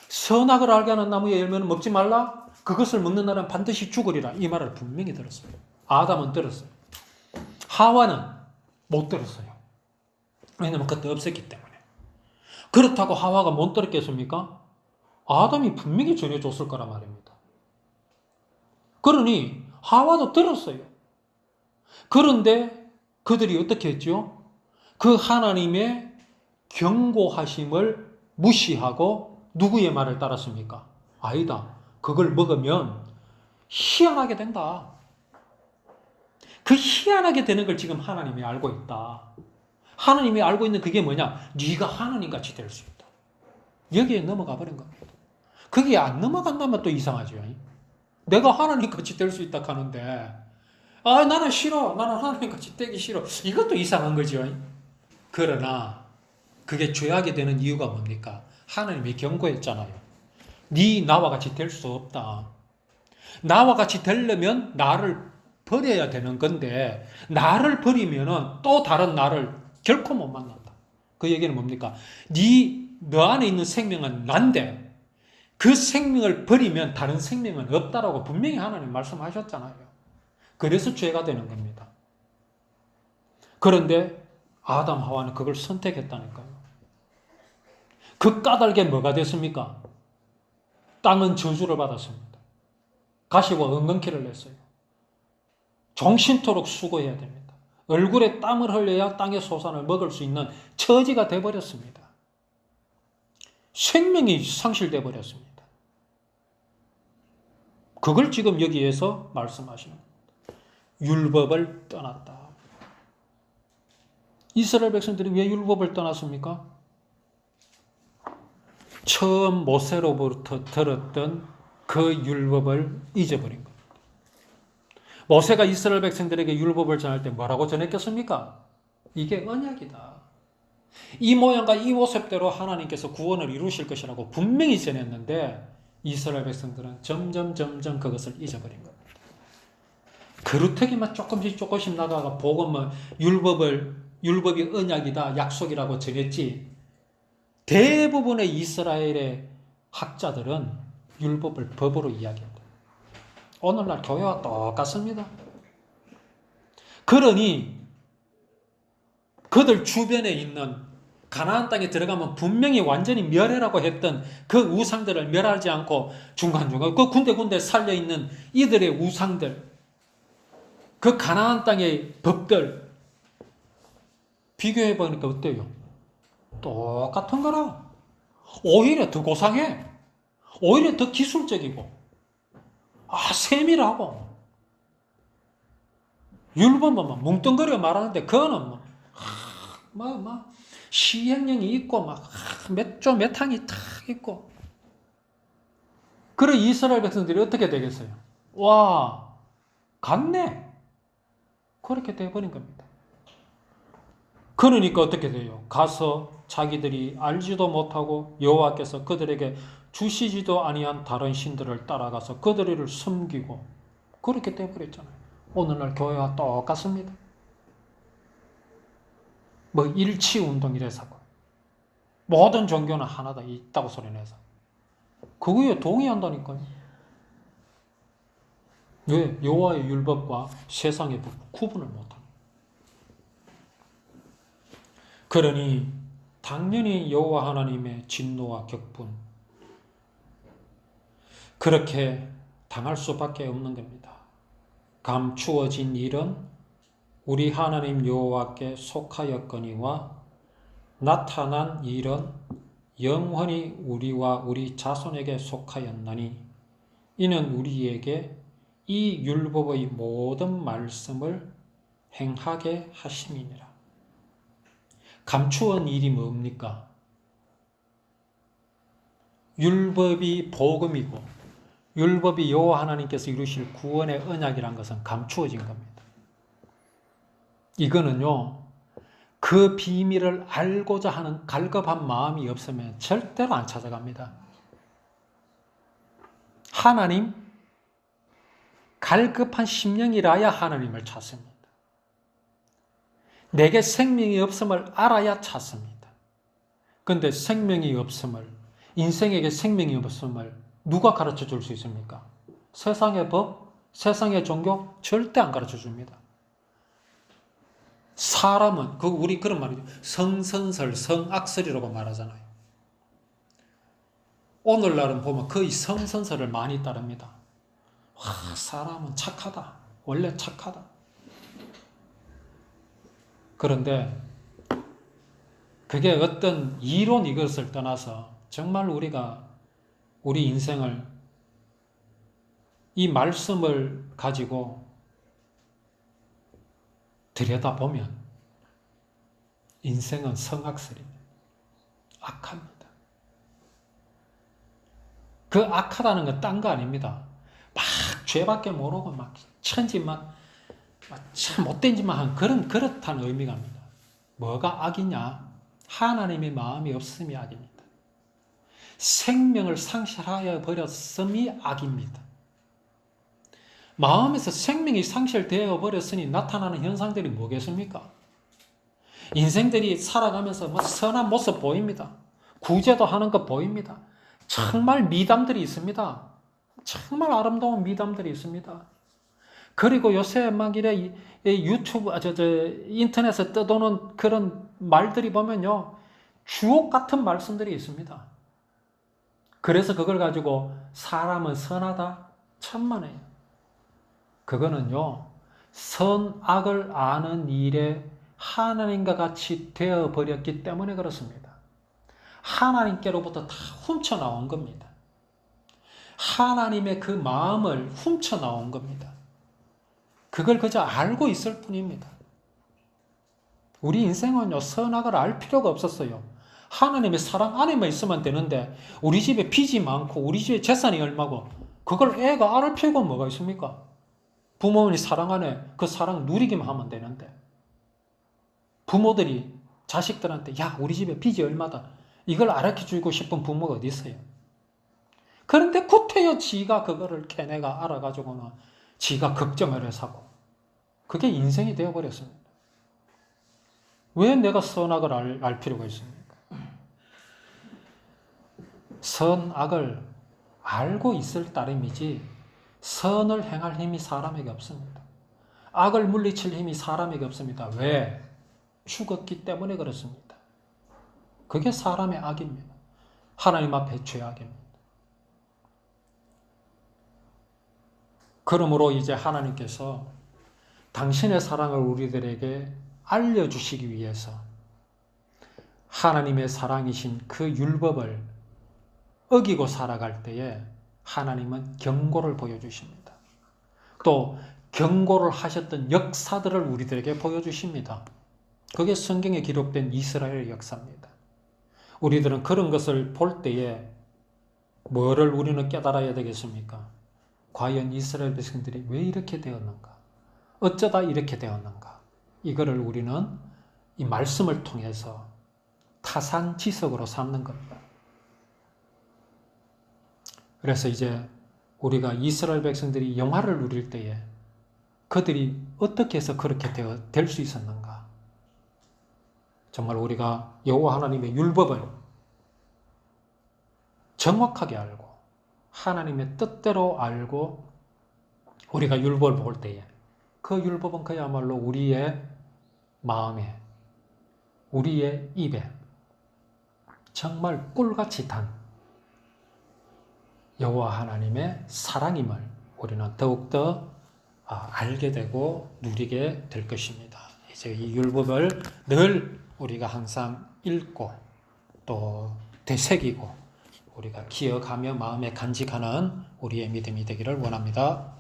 선악을 알게 하는 나무의 열매는 먹지 말라? 그것을 먹는 날은 반드시 죽으리라. 이 말을 분명히 들었습니다. 아담은 들었어요. 하와는 못 들었어요. 왜냐하면 그때 없었기 때문에. 그렇다고 하와가 못 들었겠습니까? 아담이 분명히 전해줬을 거란 말입니다. 그러니 하와도 들었어요. 그런데 그들이 어떻게 했죠? 그 하나님의 경고하심을 무시하고 누구의 말을 따랐습니까? 아니다. 그걸 먹으면 희한하게 된다. 그 희한하게 되는 걸 지금 하나님이 알고 있다. 하나님이 알고 있는 그게 뭐냐? 네가 하나님같이 될 수 있다. 여기에 넘어가 버린 겁니다. 거기에 안 넘어간다면 또 이상하죠. 내가 하나님같이 될 수 있다 하는데 나는 싫어. 나는 하나님같이 되기 싫어. 이것도 이상한 거죠. 그러나 그게 죄악이 되는 이유가 뭡니까? 하나님이 경고했잖아요. 네 나와 같이 될 수 없다. 나와 같이 되려면 나를 버려야 되는 건데 나를 버리면 또 다른 나를 결코 못 만난다. 그 얘기는 뭡니까? 너 안에 있는 생명은 난데 그 생명을 버리면 다른 생명은 없다라고 분명히 하나님 말씀하셨잖아요. 그래서 죄가 되는 겁니다. 그런데 아담 하와는 그걸 선택했다니까요. 그 까닭에 뭐가 됐습니까? 땅은 저주를 받았습니다. 가시와 엉겅퀴를 냈어요. 종신토록 수고해야 됩니다. 얼굴에 땀을 흘려야 땅의 소산을 먹을 수 있는 처지가 되어버렸습니다. 생명이 상실돼 버렸습니다. 그걸 지금 여기에서 말씀하시는 겁니다. 율법을 떠났다. 이스라엘 백성들이 왜 율법을 떠났습니까? 처음 모세로부터 들었던 그 율법을 잊어버린 겁니다. 모세가 이스라엘 백성들에게 율법을 전할 때 뭐라고 전했겠습니까? 이게 언약이다. 이 모양과 이 모습대로 하나님께서 구원을 이루실 것이라고 분명히 전했는데 이스라엘 백성들은 점점 그것을 잊어버린 겁니다. 그루터기만 조금씩 나가가 복음은 율법이 언약이다, 약속이라고 전했지. 대부분의 이스라엘의 학자들은 율법을 법으로 이야기합니다. 오늘날 교회와 똑같습니다. 그러니 그들 주변에 있는 가나안 땅에 들어가면 분명히 완전히 멸해라고 했던 그 우상들을 멸하지 않고 중간중간 그 군데군데 살려있는 이들의 우상들, 그 가나안 땅의 법들 비교해보니까 어때요? 똑같은 거라. 오히려 더 고상해. 오히려 더 기술적이고 세밀하고 율법은 뭉뚱그려 말하는데 그거는 시행령이 있고 몇 조 몇 항이 탁 있고. 그래 이스라엘 백성들이 어떻게 되겠어요? 와 갔네. 그렇게 돼버린 겁니다. 그러니까 어떻게 돼요? 가서 자기들이 알지도 못하고 여호와께서 그들에게 주시지도 아니한 다른 신들을 따라가서 그들을 섬기고 그렇게 돼버렸잖아요. 오늘날 교회와 똑같습니다. 일치운동이래서고 모든 종교는 하나다 있다고 소리내서 그거에 동의한다니까요. 왜? 여호와의 율법과 세상의 법 구분을 못합니다. 그러니 당연히 여호와 하나님의 진노와 격분 그렇게 당할 수밖에 없는 겁니다. 감추어진 일은 우리 하나님 여호와께 속하였거니와 나타난 일은 영원히 우리와 우리 자손에게 속하였나니 이는 우리에게 이 율법의 모든 말씀을 행하게 하심이니라. 감추은 일이 뭡니까? 율법이 복음이고 율법이 여호와 하나님께서 이루실 구원의 언약이란 것은 감추어진 겁니다. 이거는요, 그 비밀을 알고자 하는 갈급한 마음이 없으면 절대로 안 찾아갑니다. 하나님, 갈급한 심령이라야 하나님을 찾습니다. 내게 생명이 없음을 알아야 찾습니다. 그런데 생명이 없음을, 인생에게 생명이 없음을 누가 가르쳐 줄 수 있습니까? 세상의 법, 세상의 종교 절대 안 가르쳐 줍니다. 사람은 우리 그런 말이죠. 성선설, 성악설이라고 말하잖아요. 오늘날은 보면 거의 성선설을 많이 따릅니다. 사람은 착하다. 원래 착하다. 그런데 그게 어떤 이론 이것을 떠나서 정말 우리가 우리 인생을 이 말씀을 가지고 들여다보면 인생은 성악설입니다. 악합니다. 그 악하다는 건 딴 거 아닙니다. 막 죄밖에 모르고 막 천지만 참 못된 짓만 한 그렇다는 의미가 합니다. 뭐가 악이냐? 하나님의 마음이 없음이 악입니다. 생명을 상실하여 버렸음이 악입니다. 마음에서 생명이 상실되어 버렸으니 나타나는 현상들이 뭐겠습니까? 인생들이 살아가면서 선한 모습 보입니다. 구제도 하는 것 보입니다. 정말 미담들이 있습니다. 정말 아름다운 미담들이 있습니다. 그리고 요새 막 이래 유튜브, 인터넷에 떠도는 그런 말들이 보면요, 주옥 같은 말씀들이 있습니다. 그래서 그걸 가지고 사람은 선하다? 천만에요. 그거는요, 선악을 아는 일에 하나님과 같이 되어버렸기 때문에 그렇습니다. 하나님께로부터 다 훔쳐나온 겁니다. 하나님의 그 마음을 훔쳐나온 겁니다. 그걸 그저 알고 있을 뿐입니다. 우리 인생은요, 선악을 알 필요가 없었어요. 하나님의 사랑 안에만 있으면 되는데, 우리 집에 빚이 많고, 우리 집에 재산이 얼마고, 그걸 애가 알을 필요가 뭐가 있습니까? 부모님이 사랑 안에 그 사랑 누리기만 하면 되는데, 부모들이 자식들한테, 야, 우리 집에 빚이 얼마다. 이걸 알려주고 싶은 부모가 어디 있어요? 그런데 구태여 지가 그거를 걔네가 알아가지고는 지가 걱정을 해서 하고, 그게 인생이 되어버렸습니다. 왜 내가 선악을 알 필요가 있습니까? 선악을 알고 있을 따름이지 선을 행할 힘이 사람에게 없습니다. 악을 물리칠 힘이 사람에게 없습니다. 왜? 죽었기 때문에 그렇습니다. 그게 사람의 악입니다. 하나님 앞에 죄악입니다. 그러므로 이제 하나님께서 당신의 사랑을 우리들에게 알려주시기 위해서 하나님의 사랑이신 그 율법을 어기고 살아갈 때에 하나님은 경고를 보여주십니다. 또 경고를 하셨던 역사들을 우리들에게 보여주십니다. 그게 성경에 기록된 이스라엘 역사입니다. 우리들은 그런 것을 볼 때에 뭐를 우리는 깨달아야 되겠습니까? 과연 이스라엘 백성들이 왜 이렇게 되었는가? 어쩌다 이렇게 되었는가? 이거를 우리는 이 말씀을 통해서 타산지석으로 삼는 겁니다. 그래서 이제 우리가 이스라엘 백성들이 영화를 누릴 때에 그들이 어떻게 해서 그렇게 될 수 있었는가? 정말 우리가 여호와 하나님의 율법을 정확하게 알고 하나님의 뜻대로 알고 우리가 율법을 볼 때에 그 율법은 그야말로 우리의 마음에, 우리의 입에 정말 꿀같이 단 여호와 하나님의 사랑임을 우리는 더욱더 알게 되고 누리게 될 것입니다. 이제 이 율법을 늘 우리가 항상 읽고 또 되새기고 우리가 기억하며 마음에 간직하는 우리의 믿음이 되기를 원합니다.